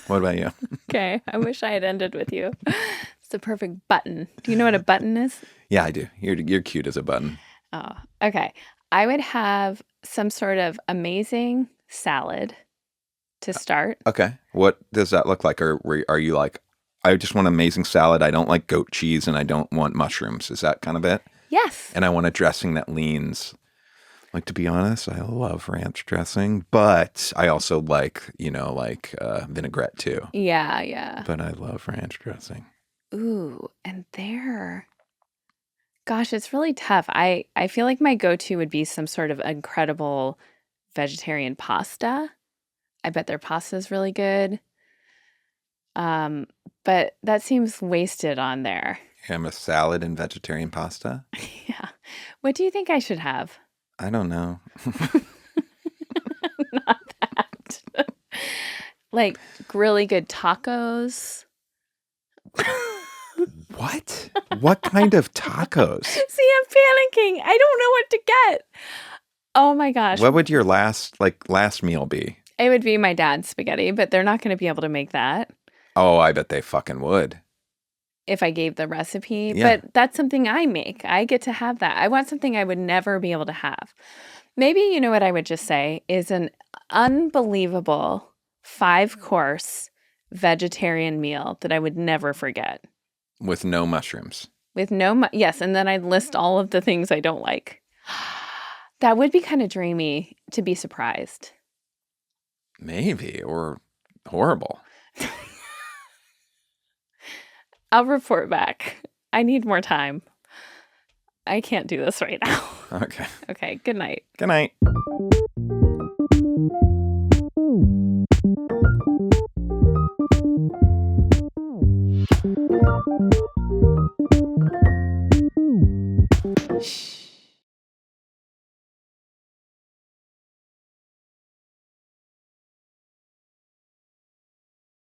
Speaker 2: What about you?
Speaker 1: Okay. I wish I had ended with you. It's the perfect button. Do you know what a button is?
Speaker 2: Yeah, I do. You're cute as a button.
Speaker 1: Oh, okay. I would have some sort of amazing salad to start.
Speaker 2: Okay. What does that look like? Or are you I just want amazing salad. I don't like goat cheese and I don't want mushrooms. Is that kind of it?
Speaker 1: Yes.
Speaker 2: And I want a dressing that leans. To be honest, I love ranch dressing, but I also like vinaigrette too.
Speaker 1: Yeah, yeah.
Speaker 2: But I love ranch dressing.
Speaker 1: Ooh, and gosh, it's really tough. I feel like my go-to would be some sort of incredible vegetarian pasta. I bet their pasta is really good. But that seems wasted on there.
Speaker 2: I'm a salad and vegetarian pasta?
Speaker 1: Yeah. What do you think I should have?
Speaker 2: I don't know.
Speaker 1: Not that. Really good tacos.
Speaker 2: What? What kind of tacos?
Speaker 1: See, I'm panicking. I don't know what to get. Oh my gosh.
Speaker 2: What would your last meal be?
Speaker 1: It would be my dad's spaghetti, but they're not going to be able to make that.
Speaker 2: Oh, I bet they fucking would.
Speaker 1: if I gave the recipe,
Speaker 2: Yeah.
Speaker 1: but that's something I make. I get to have that. I want something I would never be able to have. Maybe, you know what I would just say is an unbelievable 5-course vegetarian meal that I would never forget.
Speaker 2: With no mushrooms.
Speaker 1: With no, yes, and then I'd list all of the things I don't like. That would be kind of dreamy to be surprised.
Speaker 2: Maybe, or horrible.
Speaker 1: I'll report back. I need more time. I can't do this right now.
Speaker 2: Okay.
Speaker 1: Okay, good night.
Speaker 2: Good night. Shh.